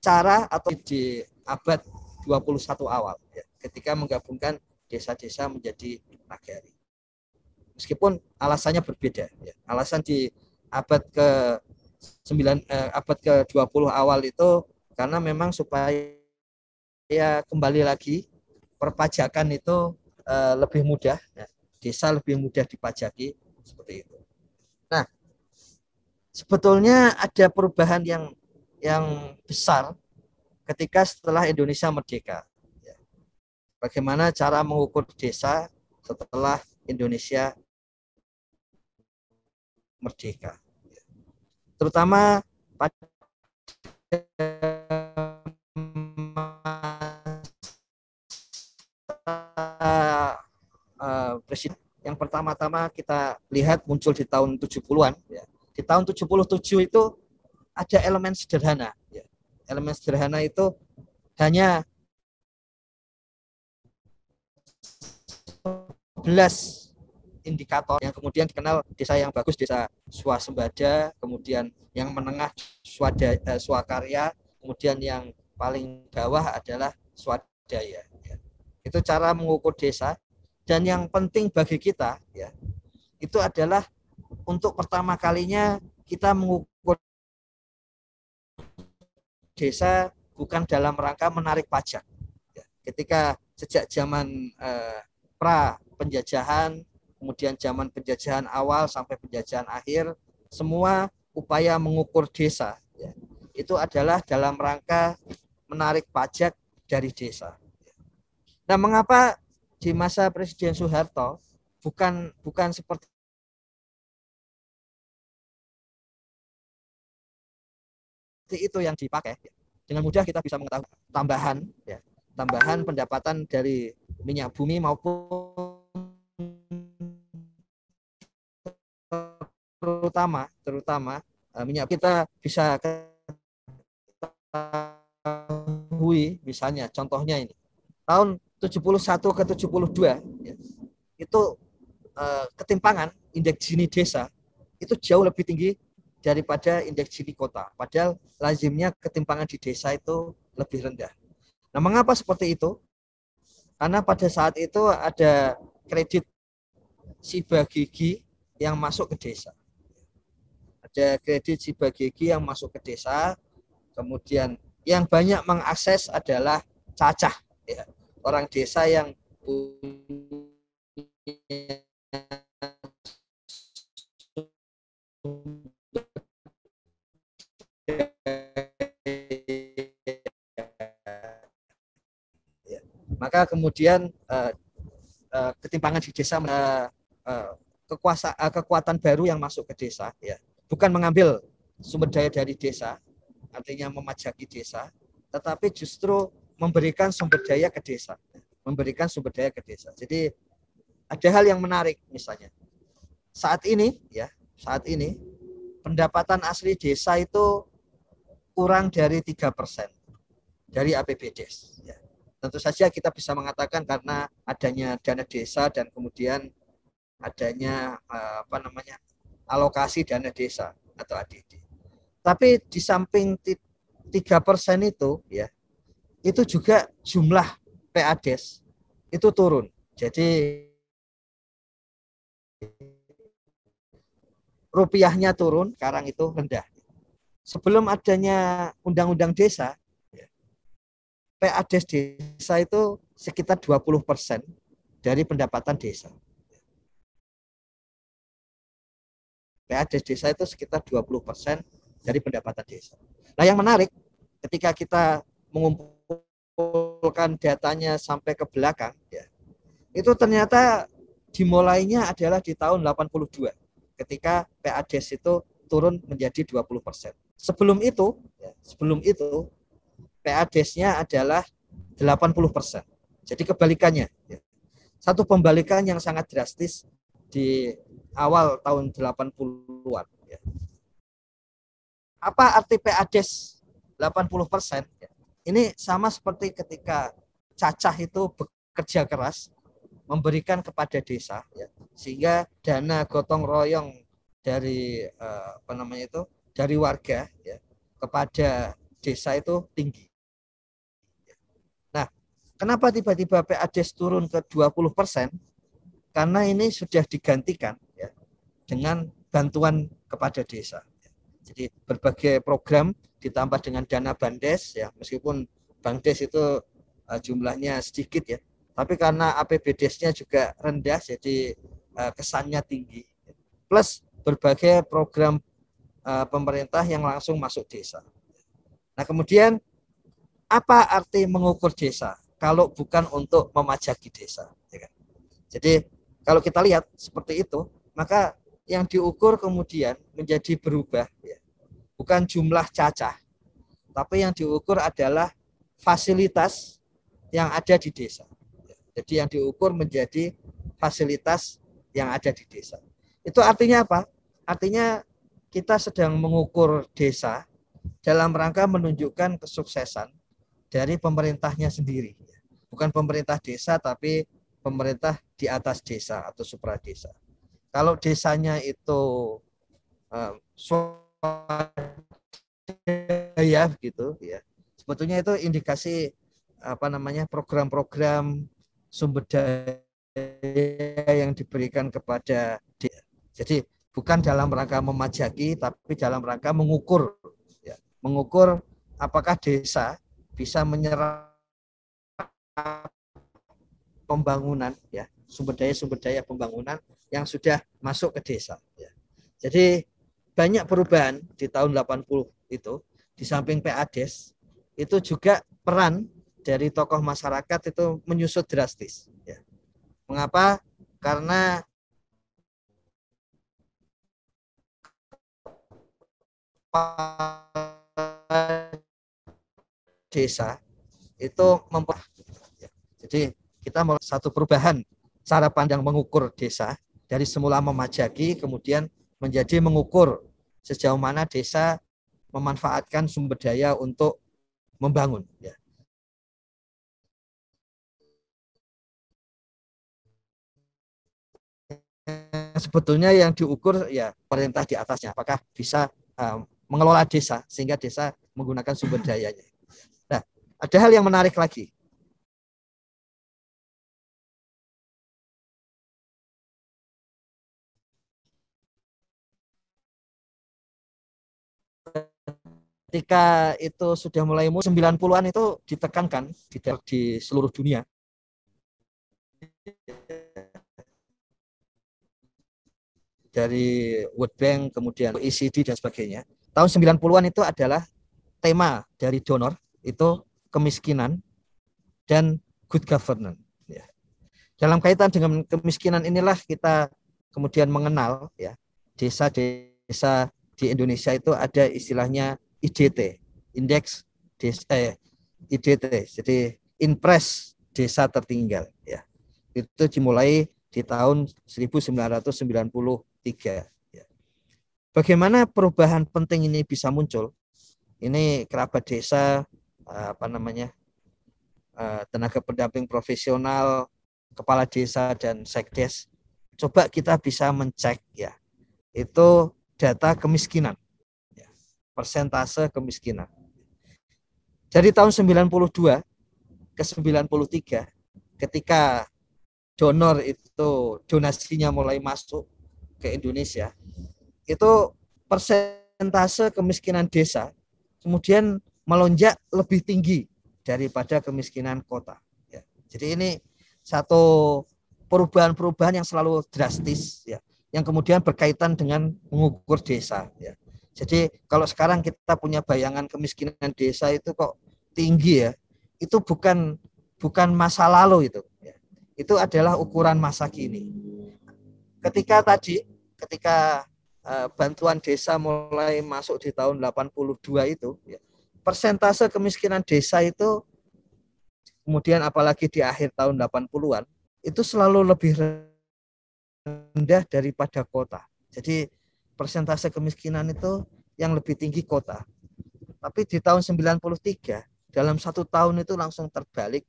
cara atau di abad 21 awal, ya, ketika menggabungkan desa-desa menjadi nagari. Meskipun alasannya berbeda. Ya. Alasan di abad ke-20 awal itu karena memang supaya kembali lagi perpajakan itu lebih mudah, ya. Desa lebih mudah dipajaki seperti itu. Nah, sebetulnya ada perubahan yang besar ketika setelah Indonesia merdeka. Ya. Bagaimana cara mengukur desa setelah Indonesia merdeka, terutama pada presiden yang pertama-tama kita lihat muncul di tahun 70-an. Ya. Di tahun 77 itu ada elemen sederhana. Ya. Elemen sederhana itu hanya 11 indikator yang kemudian dikenal desa yang bagus, desa swasembada, kemudian yang menengah swakarya, kemudian yang paling bawah adalah swadaya. Ya. Itu cara mengukur desa. Dan yang penting bagi kita, ya, itu adalah untuk pertama kalinya kita mengukur desa bukan dalam rangka menarik pajak. Ya. Ketika sejak zaman pra penjajahan, kemudian zaman penjajahan awal sampai penjajahan akhir, semua upaya mengukur desa, ya, itu adalah dalam rangka menarik pajak dari desa. Nah, mengapa di masa Presiden Soeharto bukan seperti itu yang dipakai? Dengan mudah kita bisa mengetahui tambahan pendapatan dari minyak bumi maupun terutama minyak. Kita bisa ketahui, misalnya contohnya ini tahun 71 ke 72, ya, itu ketimpangan indeks Gini desa itu jauh lebih tinggi daripada indeks Gini kota. Padahal lazimnya ketimpangan di desa itu lebih rendah. Nah, mengapa seperti itu? Karena pada saat itu ada kredit Sibagigi yang masuk ke desa. Ada kredit Sibagigi yang masuk ke desa, kemudian yang banyak mengakses adalah cacah, ya. Orang desa yang maka kemudian ketimpangan di desa, kekuatan baru yang masuk ke desa, ya, bukan mengambil sumber daya dari desa, artinya memajaki desa, tetapi justru memberikan sumber daya ke desa, Jadi ada hal yang menarik, misalnya saat ini pendapatan asli desa itu kurang dari 3% dari APBDes. Ya. Tentu saja kita bisa mengatakan karena adanya dana desa dan kemudian adanya alokasi dana desa atau ADD. Tapi di samping 3% itu, ya, itu juga jumlah PADes itu turun. Jadi rupiahnya turun, sekarang itu rendah. Sebelum adanya undang-undang desa, PADes desa itu sekitar 20% dari pendapatan desa. PADes desa itu sekitar 20% dari pendapatan desa. Nah, yang menarik ketika kita mengumpulkan datanya sampai ke belakang, ya, itu ternyata dimulainya adalah di tahun 82 ketika PADes itu turun menjadi 20%. Sebelum itu PADes-nya adalah 80%. Jadi kebalikannya. Ya. Satu pembalikan yang sangat drastis di awal tahun 80-an. Ya. Apa arti PADes 80%? Ya. Ini sama seperti ketika Cacah itu bekerja keras memberikan kepada desa, ya, sehingga dana gotong royong dari dari warga, ya, kepada desa itu tinggi. Nah, kenapa tiba-tiba PADes turun ke 20%? karena ini sudah digantikan ya dengan bantuan kepada desa. Jadi berbagai program ditambah dengan dana Bandes ya, meskipun Bandes itu jumlahnya sedikit ya, tapi karena APBDes-nya juga rendah jadi kesannya tinggi. Plus berbagai program pemerintah yang langsung masuk desa. Nah, kemudian apa arti mengukur desa kalau bukan untuk memajaki desa? Ya kan? Jadi kalau kita lihat seperti itu, maka yang diukur kemudian menjadi berubah, ya. Bukan jumlah cacah, tapi yang diukur adalah fasilitas yang ada di desa. Jadi yang diukur menjadi fasilitas yang ada di desa. Itu artinya apa? Artinya kita sedang mengukur desa dalam rangka menunjukkan kesuksesan dari pemerintahnya sendiri. Bukan pemerintah desa, tapi pemerintah di atas desa atau supra desa. Kalau desanya itu ya gitu ya, sebetulnya itu indikasi program-program sumber daya yang diberikan kepada desa. Jadi bukan dalam rangka memajaki, tapi dalam rangka mengukur ya, mengukur apakah desa bisa menyerap pembangunan ya, sumber daya pembangunan yang sudah masuk ke desa ya. Jadi banyak perubahan di tahun 80 itu, di samping PADes itu juga peran dari tokoh masyarakat itu menyusut drastis ya. Mengapa? Karena desa itu jadi kita mau satu perubahan cara pandang mengukur desa dari semula memajaki kemudian menjadi mengukur sejauh mana desa memanfaatkan sumber daya untuk membangun ya. Sebetulnya yang diukur ya pemerintah di atasnya, apakah bisa mengelola desa sehingga desa menggunakan sumber dayanya. Nah, ada hal yang menarik lagi. Ketika itu sudah mulai 90-an itu ditekankan di seluruh dunia. Dari World Bank, kemudian OECD dan sebagainya. Tahun 90-an itu adalah tema dari donor, itu kemiskinan dan good governance. Ya. Dalam kaitan dengan kemiskinan inilah kita kemudian mengenal ya desa-desa di Indonesia itu ada istilahnya IDT, Indeks Desa, IDT, jadi Impres Desa Tertinggal. Ya. Itu dimulai di tahun 1993. Ya. Bagaimana perubahan penting ini bisa muncul? Ini kerabat desa, tenaga pendamping profesional, kepala desa dan sekdes. Coba kita bisa mencek ya, itu data kemiskinan, ya, persentase kemiskinan. Dari tahun 92 ke 93, ketika donor itu donasinya mulai masuk ke Indonesia, itu persentase kemiskinan desa kemudian melonjak lebih tinggi daripada kemiskinan kota. Ya. Jadi ini satu perubahan-perubahan yang selalu drastis, ya, yang kemudian berkaitan dengan mengukur desa. Ya. Jadi kalau sekarang kita punya bayangan kemiskinan desa itu kok tinggi ya, itu bukan masa lalu itu. Ya. Itu adalah ukuran masa kini. Ketika bantuan desa mulai masuk di tahun 82 itu, ya, persentase kemiskinan desa itu kemudian apalagi di akhir tahun 80-an itu selalu lebih rendah daripada kota. Jadi persentase kemiskinan itu yang lebih tinggi kota. Tapi di tahun 93 dalam 1 tahun itu langsung terbalik.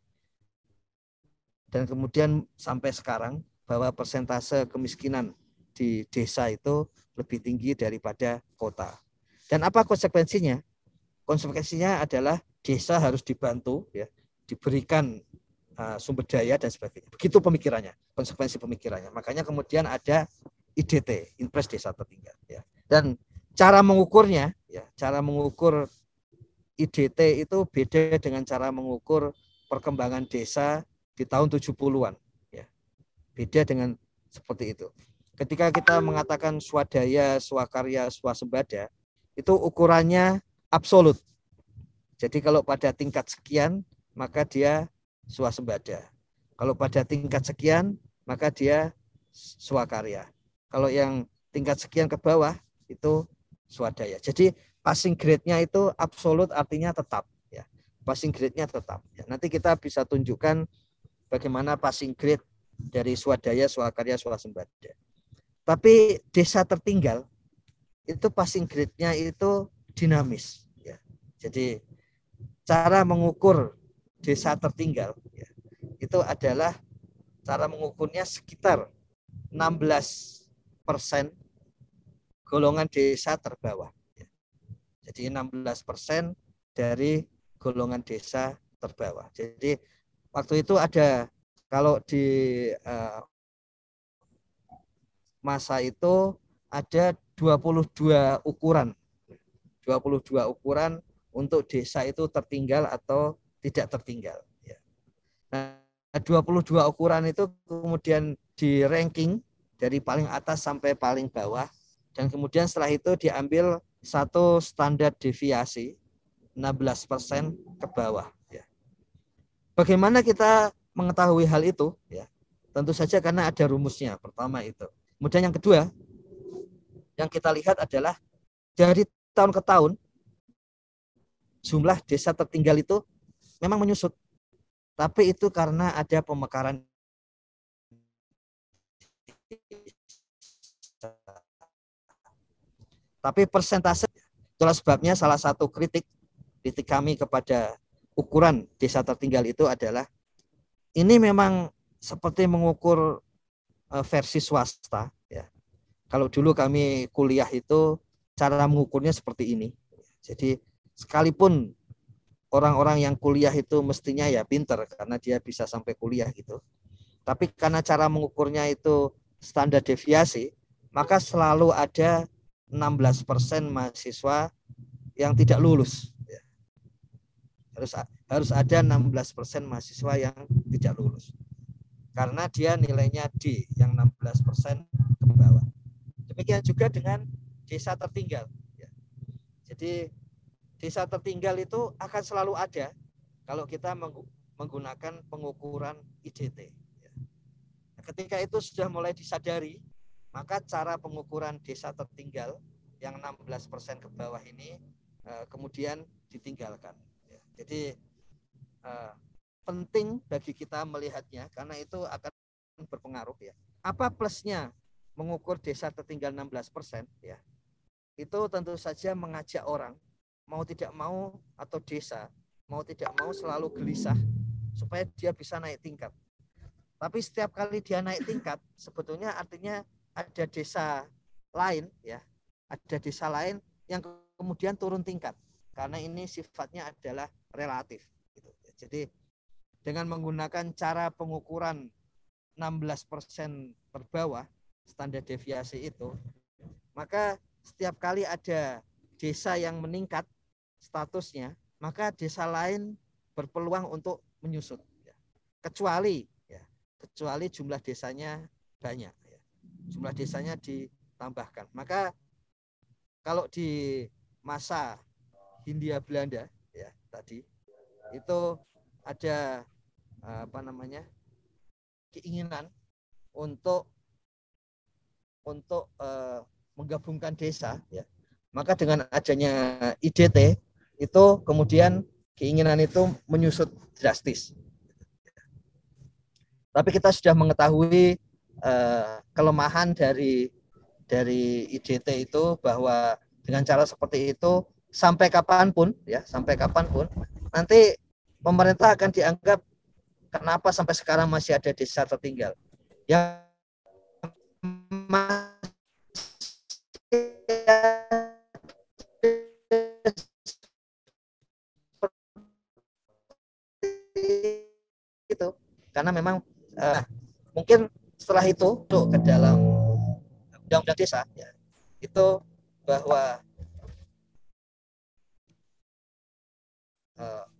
Dan kemudian sampai sekarang bahwa persentase kemiskinan di desa itu lebih tinggi daripada kota. Dan apa konsekuensinya? Konsekuensinya adalah desa harus dibantu, ya, diberikan sumber daya dan sebagainya. Begitu pemikirannya, konsekuensi pemikirannya. Makanya kemudian ada IDT, Impres Desa Tertinggal. Ya. Dan cara mengukurnya, ya, cara mengukur IDT itu beda dengan cara mengukur perkembangan desa di tahun 70-an. Ya. Beda dengan seperti itu. Ketika kita mengatakan swadaya, swakarya, swasembada, itu ukurannya absolut. Jadi kalau pada tingkat sekian, maka dia swasembada. Kalau pada tingkat sekian, maka dia swakarya. Kalau yang tingkat sekian ke bawah, itu swadaya. Jadi passing grade-nya itu absolut, artinya tetap. Ya. Passing grade-nya tetap. Ya. Nanti kita bisa tunjukkan bagaimana passing grade dari swadaya, swakarya, swasembada. Tapi desa tertinggal, itu passing grade-nya itu dinamis. Ya. Jadi cara mengukur desa tertinggal, ya, itu adalah cara mengukurnya sekitar 16% golongan desa terbawah. Jadi 16% dari golongan desa terbawah. Jadi waktu itu ada, kalau di masa itu ada 22 ukuran. 22 ukuran untuk desa itu tertinggal atau tidak tertinggal. Nah, 22 ukuran itu kemudian di ranking dari paling atas sampai paling bawah. Dan kemudian setelah itu diambil satu standar deviasi 16% ke bawah. Ya. Bagaimana kita mengetahui hal itu? Ya. Tentu saja karena ada rumusnya. Pertama itu. Kemudian yang kedua, yang kita lihat adalah dari tahun ke tahun, jumlah desa tertinggal itu memang menyusut. Tapi itu karena ada pemekaran. Tapi persentase, itulah sebabnya salah satu kritik kami kepada ukuran desa tertinggal itu adalah ini memang seperti mengukur versi swasta. Ya. Kalau dulu kami kuliah itu cara mengukurnya seperti ini. Jadi sekalipun orang-orang yang kuliah itu mestinya ya pinter karena dia bisa sampai kuliah gitu. Tapi karena cara mengukurnya itu standar deviasi, maka selalu ada 16% mahasiswa yang tidak lulus. Ya. Harus ada 16% mahasiswa yang tidak lulus. Karena dia nilainya D, yang 16% ke bawah. Demikian juga dengan desa tertinggal. Ya. Jadi desa tertinggal itu akan selalu ada kalau kita menggunakan pengukuran IDT. Ya. Ketika itu sudah mulai disadari, maka cara pengukuran desa tertinggal yang 16% ke bawah ini kemudian ditinggalkan. Ya. Jadi penting bagi kita melihatnya karena itu akan berpengaruh. Ya. Apa plusnya mengukur desa tertinggal 16%? Ya. Itu tentu saja mengajak orang mau tidak mau atau desa mau tidak mau selalu gelisah supaya dia bisa naik tingkat. Tapi setiap kali dia naik tingkat sebetulnya artinya ada desa lain, ya, ada desa lain yang kemudian turun tingkat karena ini sifatnya adalah relatif. Gitu. Jadi dengan menggunakan cara pengukuran 16% per bawah standar deviasi itu, maka setiap kali ada desa yang meningkat statusnya, maka desa lain berpeluang untuk menyusut. Ya. Kecuali jumlah desanya banyak. Jumlah desanya ditambahkan. Maka kalau di masa Hindia Belanda ya tadi itu ada keinginan untuk menggabungkan desa ya. Maka dengan adanya IDT itu kemudian keinginan itu menyusut drastis. Tapi kita sudah mengetahui kelemahan dari IDT itu bahwa dengan cara seperti itu sampai kapanpun nanti pemerintah akan dianggap kenapa sampai sekarang masih ada desa tertinggal yang itu setelah itu masuk ke dalam undang-undang desa ya, itu bahwa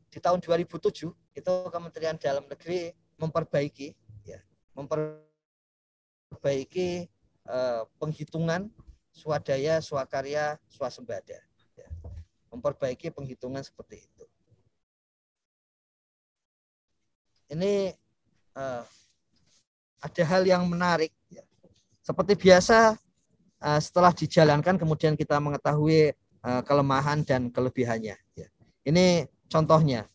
di tahun 2007 itu Kementerian Dalam Negeri memperbaiki penghitungan swadaya, swakarya, swasembada. Ya. Memperbaiki penghitungan seperti itu. Ini ada hal yang menarik. Ya. Seperti biasa, setelah dijalankan kemudian kita mengetahui kelemahan dan kelebihannya. Ya. Ini contohnya,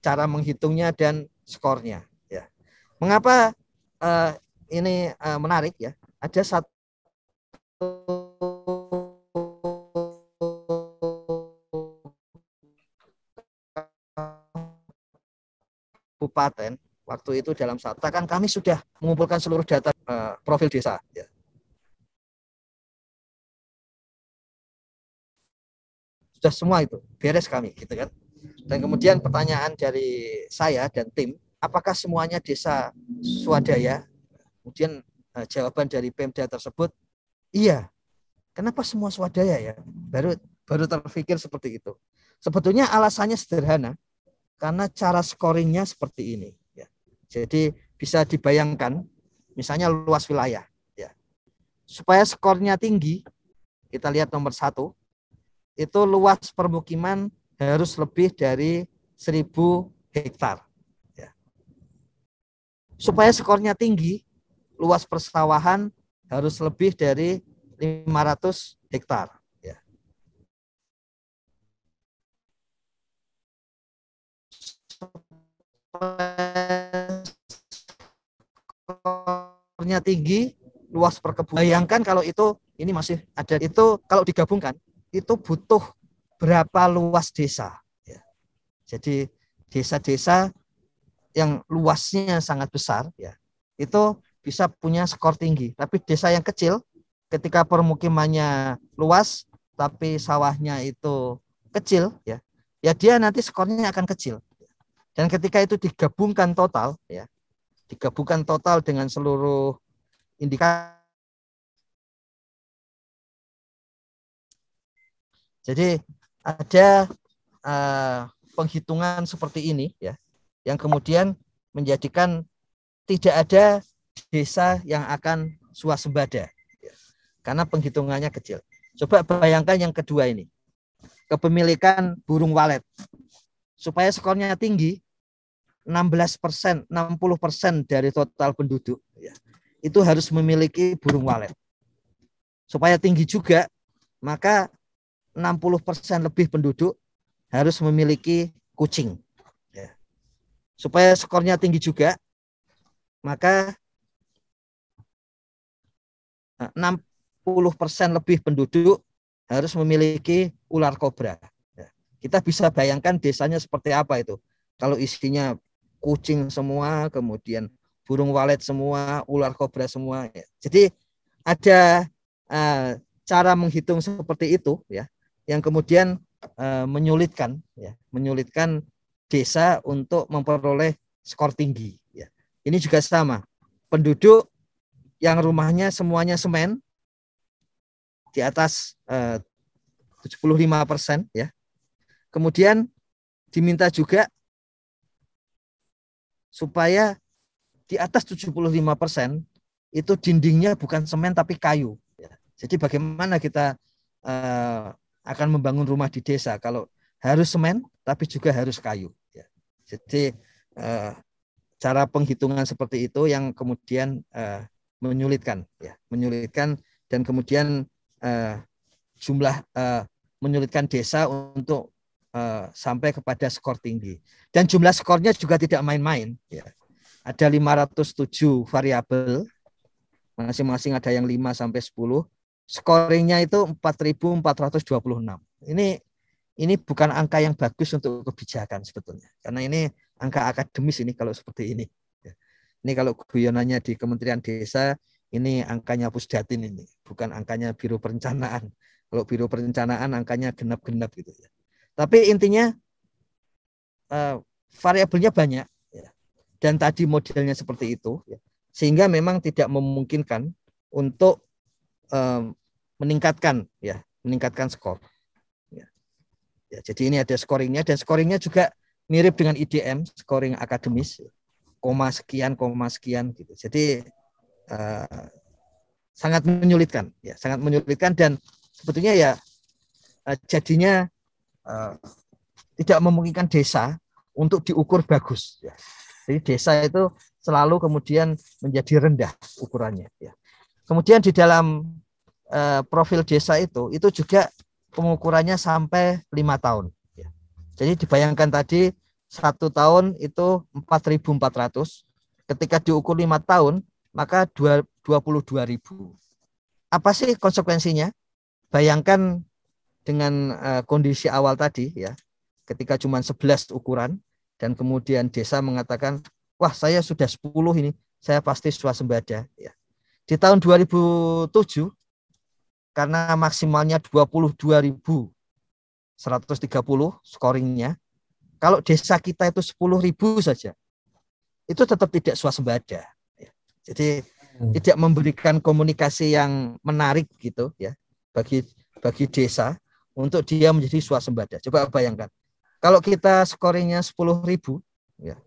cara menghitungnya dan skornya. Ya. Mengapa ini menarik ya? Ada satu kabupaten waktu itu dalam saat kan kami sudah mengumpulkan seluruh data profil desa. Ya. Sudah semua itu beres kami, gitu kan? Dan kemudian pertanyaan dari saya dan tim, apakah semuanya desa swadaya? Kemudian jawaban dari Pemda tersebut, iya. Kenapa semua swadaya ya? Baru terpikir seperti itu. Sebetulnya alasannya sederhana, karena cara scoringnya seperti ini. Ya. Jadi bisa dibayangkan, misalnya luas wilayah. Ya. Supaya skornya tinggi, kita lihat nomor 1, itu luas permukiman harus lebih dari 1.000 hektar. Ya. Supaya skornya tinggi, luas persawahan harus lebih dari 500 hektar. Ya. Skornya tinggi, luas perkebunan. Bayangkan kalau itu, ini masih ada, itu kalau digabungkan, itu butuh berapa luas desa. Ya. Jadi desa-desa yang luasnya sangat besar, ya, itu bisa punya skor tinggi. Tapi desa yang kecil, ketika permukimannya luas, tapi sawahnya itu kecil, ya, ya dia nanti skornya akan kecil. Dan ketika itu digabungkan total, ya, digabungkan total dengan seluruh indikator. Jadi ada penghitungan seperti ini, ya, yang kemudian menjadikan tidak ada desa yang akan swasembada, ya, karena penghitungannya kecil. Coba bayangkan yang kedua ini, kepemilikan burung walet. Supaya skornya tinggi, 16%, 60% dari total penduduk, ya, itu harus memiliki burung walet. Supaya tinggi juga, maka 60% lebih penduduk harus memiliki kucing. Ya. Supaya skornya tinggi juga, maka 60% lebih penduduk harus memiliki ular kobra. Ya. Kita bisa bayangkan desanya seperti apa itu. Kalau isinya kucing semua, kemudian burung walet semua, ular kobra semua. Ya. Jadi ada cara menghitung seperti itu, ya, yang kemudian menyulitkan desa untuk memperoleh skor tinggi. Ya. Ini juga sama, penduduk yang rumahnya semuanya semen di atas 75%, ya. Kemudian diminta juga supaya di atas 75% itu dindingnya bukan semen tapi kayu. Ya. Jadi bagaimana kita akan membangun rumah di desa kalau harus semen tapi juga harus kayu. Ya. Jadi cara penghitungan seperti itu yang kemudian menyulitkan, ya, menyulitkan dan kemudian menyulitkan desa untuk sampai kepada skor tinggi. Dan jumlah skornya juga tidak main-main. Ya. Ada 507 variabel, masing-masing ada yang 5 sampai 10. Scoringnya itu 4.426. Ini bukan angka yang bagus untuk kebijakan sebetulnya. Karena ini angka akademis ini kalau seperti ini. Ini kalau guyonannya di Kementerian Desa, ini angkanya Pusdatin ini, bukan angkanya Biro Perencanaan. Kalau Biro Perencanaan angkanya genap-genap gitu ya. Tapi intinya variabelnya banyak, ya. Dan tadi modelnya seperti itu. Ya. sehingga memang tidak memungkinkan untuk meningkatkan skor. Ya, jadi ini ada scoringnya, dan scoringnya juga mirip dengan IDM, scoring akademis, koma sekian gitu. Jadi sangat menyulitkan, dan sebetulnya ya jadinya tidak memungkinkan desa untuk diukur bagus. Ya. Jadi desa itu selalu kemudian menjadi rendah ukurannya. Ya. Kemudian di dalam profil desa itu juga pengukurannya sampai 5 tahun. Ya. Jadi dibayangkan tadi 1 tahun itu 4.400, ketika diukur 5 tahun maka 22.000. Apa sih konsekuensinya? Bayangkan dengan kondisi awal tadi ya, ketika cuma 11 ukuran dan kemudian desa mengatakan, wah saya sudah 10 ini, saya pasti swasembada. Ya. Di tahun 2007 karena maksimalnya 22.130 scoringnya, kalau desa kita itu 10.000 saja, itu tetap tidak swasembada. Ya. Jadi tidak memberikan komunikasi yang menarik gitu ya bagi desa untuk dia menjadi swasembada. Coba bayangkan, kalau kita scoringnya 10.000 ya,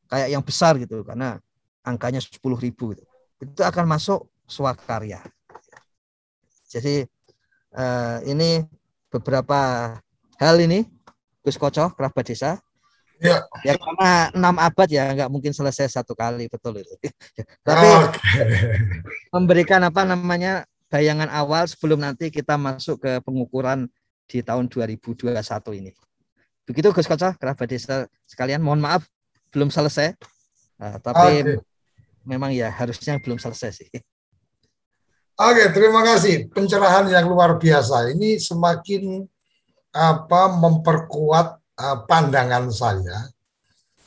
kayak yang besar gitu, karena angkanya 10.000 gitu, itu akan masuk swakarya. Jadi ini beberapa hal ini, Gus Koco, kerabat desa. Ya, karena 6 abad ya nggak mungkin selesai satu kali, betul itu. Tapi memberikan bayangan awal sebelum nanti kita masuk ke pengukuran di tahun 2021 ini. Begitu Gus Koco, kerabat desa sekalian. Mohon maaf belum selesai, tapi memang ya harusnya belum selesai sih. Oke, terima kasih. Pencerahan yang luar biasa. Ini semakin memperkuat pandangan saya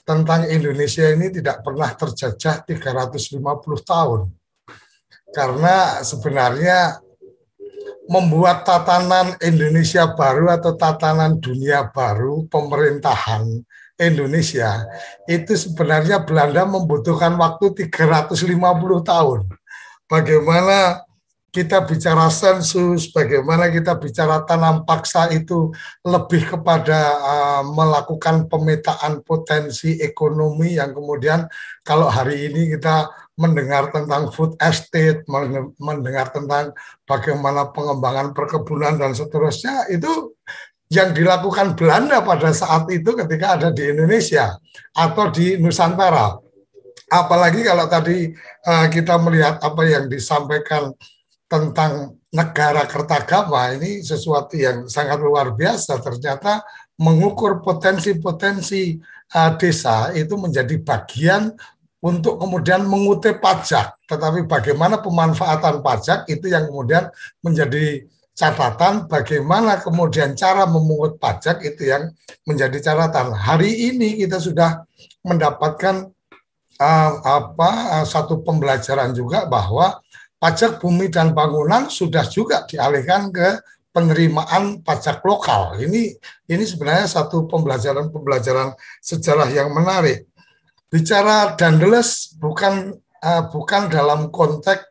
tentang Indonesia ini tidak pernah terjajah 350 tahun. Karena sebenarnya membuat tatanan Indonesia baru atau tatanan dunia baru pemerintahan Indonesia itu sebenarnya Belanda membutuhkan waktu 350 tahun. Bagaimana kita bicara sensus, bagaimana kita bicara tanam paksa itu lebih kepada melakukan pemetaan potensi ekonomi yang kemudian kalau hari ini kita mendengar tentang food estate, mendengar tentang bagaimana pengembangan perkebunan dan seterusnya, itu yang dilakukan Belanda pada saat itu ketika ada di Indonesia atau di Nusantara. Apalagi kalau tadi kita melihat apa yang disampaikan tentang negara kertagama, ini sesuatu yang sangat luar biasa. Ternyata mengukur potensi-potensi desa itu menjadi bagian untuk kemudian mengutip pajak. Tetapi bagaimana pemanfaatan pajak itu yang kemudian menjadi catatan, bagaimana kemudian cara memungut pajak itu yang menjadi catatan. Hari ini kita sudah mendapatkan satu pembelajaran juga bahwa pajak bumi dan bangunan sudah juga dialihkan ke penerimaan pajak lokal. Ini sebenarnya satu pembelajaran sejarah yang menarik. Bicara Daendels bukan dalam konteks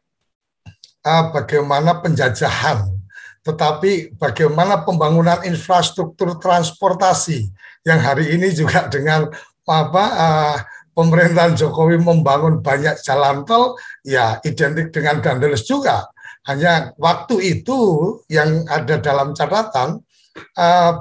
bagaimana penjajahan, tetapi bagaimana pembangunan infrastruktur transportasi yang hari ini juga dengan pemerintahan Jokowi membangun banyak jalan tol, ya identik dengan Daendels juga. Hanya waktu itu yang ada dalam catatan,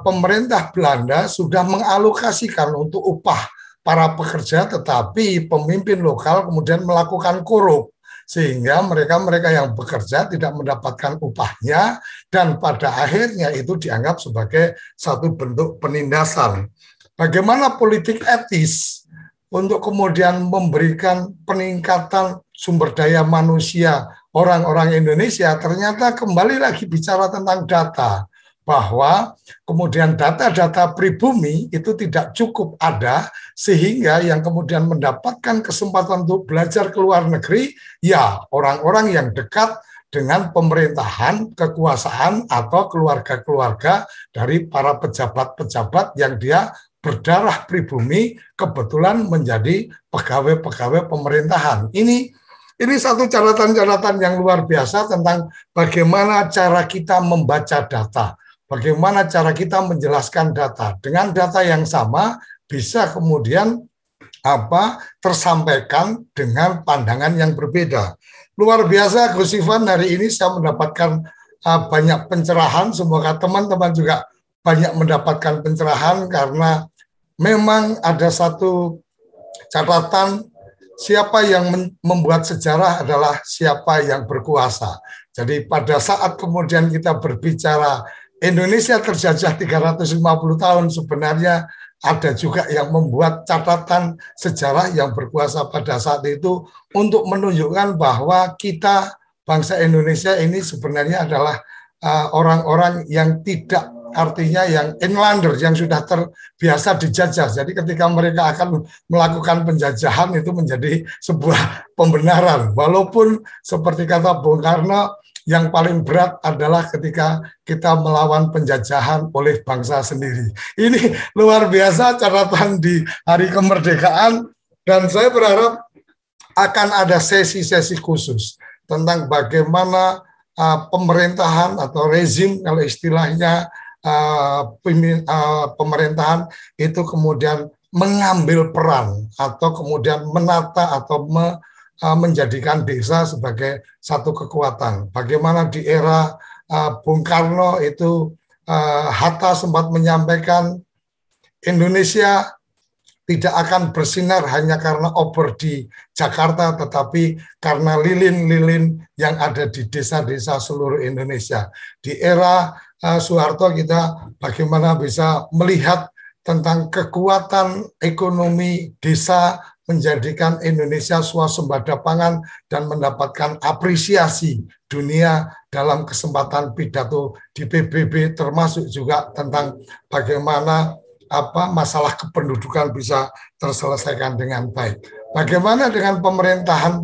pemerintah Belanda sudah mengalokasikan untuk upah para pekerja, tetapi pemimpin lokal kemudian melakukan korup. Sehingga mereka yang bekerja tidak mendapatkan upahnya, dan pada akhirnya itu dianggap sebagai satu bentuk penindasan. Bagaimana politik etis untuk kemudian memberikan peningkatan sumber daya manusia orang-orang Indonesia, ternyata kembali lagi bicara tentang data, bahwa kemudian data-data pribumi itu tidak cukup ada, sehingga yang kemudian mendapatkan kesempatan untuk belajar ke luar negeri, ya orang-orang yang dekat dengan pemerintahan, kekuasaan, atau keluarga-keluarga dari para pejabat-pejabat yang dia berdarah pribumi kebetulan menjadi pegawai-pegawai pemerintahan. Ini Ini satu catatan-catatan yang luar biasa tentang bagaimana cara kita membaca data, bagaimana cara kita menjelaskan data. Dengan data yang sama bisa kemudian tersampaikan dengan pandangan yang berbeda. Luar biasa Gus Ivan, hari ini saya mendapatkan banyak pencerahan. Semoga teman-teman juga banyak mendapatkan pencerahan karena memang ada satu catatan, siapa yang membuat sejarah adalah siapa yang berkuasa. Jadi pada saat kemudian kita berbicara Indonesia terjajah 350 tahun, sebenarnya ada juga yang membuat catatan sejarah yang berkuasa pada saat itu untuk menunjukkan bahwa kita, bangsa Indonesia ini sebenarnya adalah orang-orang yang tidak, artinya yang inlander, yang sudah terbiasa dijajah. Jadi ketika mereka akan melakukan penjajahan itu menjadi sebuah pembenaran. Walaupun seperti kata Bung Karno, yang paling berat adalah ketika kita melawan penjajahan oleh bangsa sendiri. Ini luar biasa catatan di Hari Kemerdekaan, dan saya berharap akan ada sesi-sesi khusus tentang bagaimana pemerintahan atau rezim, kalau istilahnya pemerintahan itu kemudian mengambil peran atau kemudian menata atau menjadikan desa sebagai satu kekuatan. Bagaimana di era Bung Karno itu Hatta sempat menyampaikan Indonesia tidak akan bersinar hanya karena obor di Jakarta, tetapi karena lilin-lilin yang ada di desa-desa seluruh Indonesia. Di era Soeharto kita bagaimana bisa melihat tentang kekuatan ekonomi desa menjadikan Indonesia swasembada pangan dan mendapatkan apresiasi dunia dalam kesempatan pidato di PBB, termasuk juga tentang bagaimana masalah kependudukan bisa terselesaikan dengan baik. Bagaimana dengan pemerintahan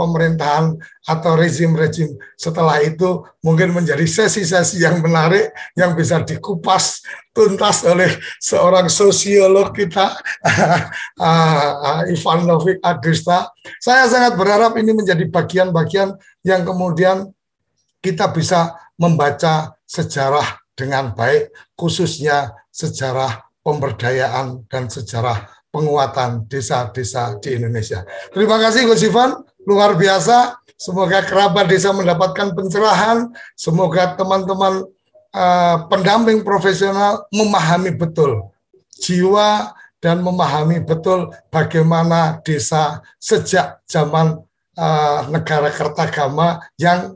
atau rezim-rezim setelah itu mungkin menjadi sesi-sesi yang menarik yang bisa dikupas tuntas oleh seorang sosiolog kita, Ivan Novik Agrista. Saya sangat berharap ini menjadi bagian-bagian yang kemudian kita bisa membaca sejarah dengan baik, khususnya sejarah pemberdayaan dan sejarah penguatan desa-desa di Indonesia. Terima kasih Gus Ivan, luar biasa. Semoga kerabat desa mendapatkan pencerahan. Semoga teman-teman pendamping profesional memahami betul jiwa dan memahami betul bagaimana desa sejak zaman negara Kertagama yang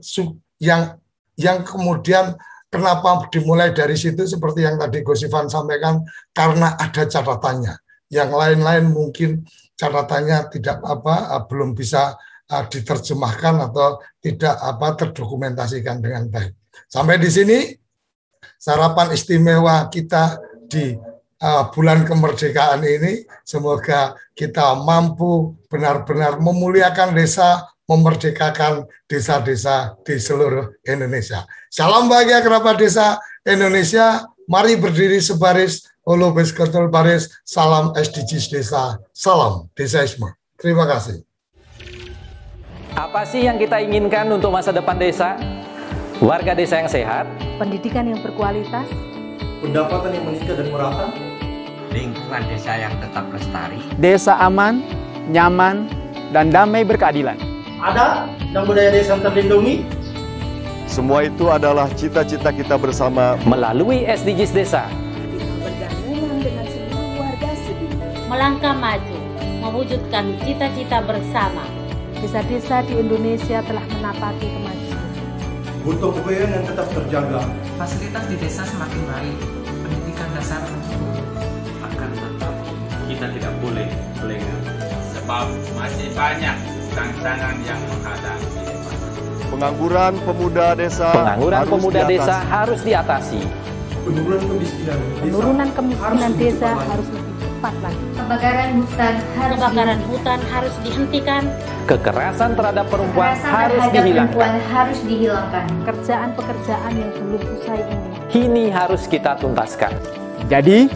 kemudian kenapa dimulai dari situ seperti yang tadi Gus Ivan sampaikan, karena ada catatannya. Yang lain-lain mungkin catatannya tidak belum bisa diterjemahkan atau tidak terdokumentasikan dengan baik. Sampai di sini sarapan istimewa kita di bulan kemerdekaan ini, semoga kita mampu benar-benar memuliakan desa, memerdekakan desa-desa di seluruh Indonesia. Salam bahagia kerabat desa Indonesia, mari berdiri sebaris, Olo Beskotul Baris, salam SDGs desa, salam desaisme. Terima kasih. Apa sih yang kita inginkan untuk masa depan desa? Warga desa yang sehat, pendidikan yang berkualitas, pendapatan yang meningkat dan merata, lingkungan desa yang tetap lestari, desa aman, nyaman, dan damai berkeadilan. Adat dan budaya desa terlindungi. Semua itu adalah cita-cita kita bersama melalui SDGs desa. Melangkah maju, mewujudkan cita-cita bersama. Desa-desa di Indonesia telah menapaki kemajuan. Gotong royong yang tetap terjaga. Fasilitas di desa semakin baik, pendidikan dasar akan tetap kita tidak boleh lengah, sebab masih banyak tantangan yang menghadapi. Pengangguran pemuda desa harus diatasi. Penurunan kemiskinan desa harus lebih cepat lagi. Kebakaran hutan harus dihentikan. Kekerasan terhadap perempuan harus dihilangkan. Pekerjaan-pekerjaan yang belum usai ini harus kita tuntaskan. Jadi,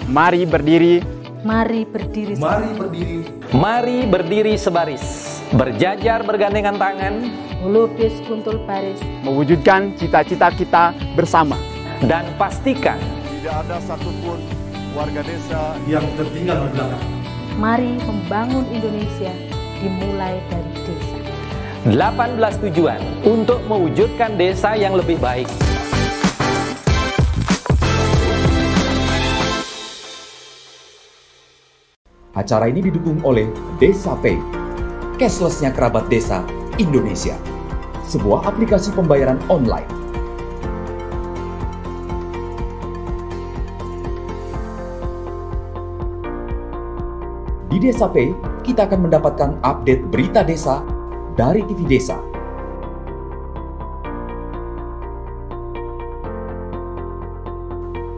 mari berdiri. Mari berdiri. Mari berdiri. Mari berdiri sebaris. berjajar bergandengan tangan, melukis kuntul baris, mewujudkan cita-cita kita bersama. dan pastikan tidak ada satupun warga desa yang tertinggal di belakang. mari membangun Indonesia dimulai dari desa. 18 tujuan untuk mewujudkan desa yang lebih baik. Acara ini didukung oleh Desa Pay, cashless-nya kerabat desa Indonesia, sebuah aplikasi pembayaran online. Di Desa Pay, kita akan mendapatkan update berita desa dari TV Desa.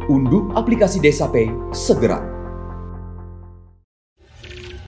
Unduh aplikasi Desa Pay segera.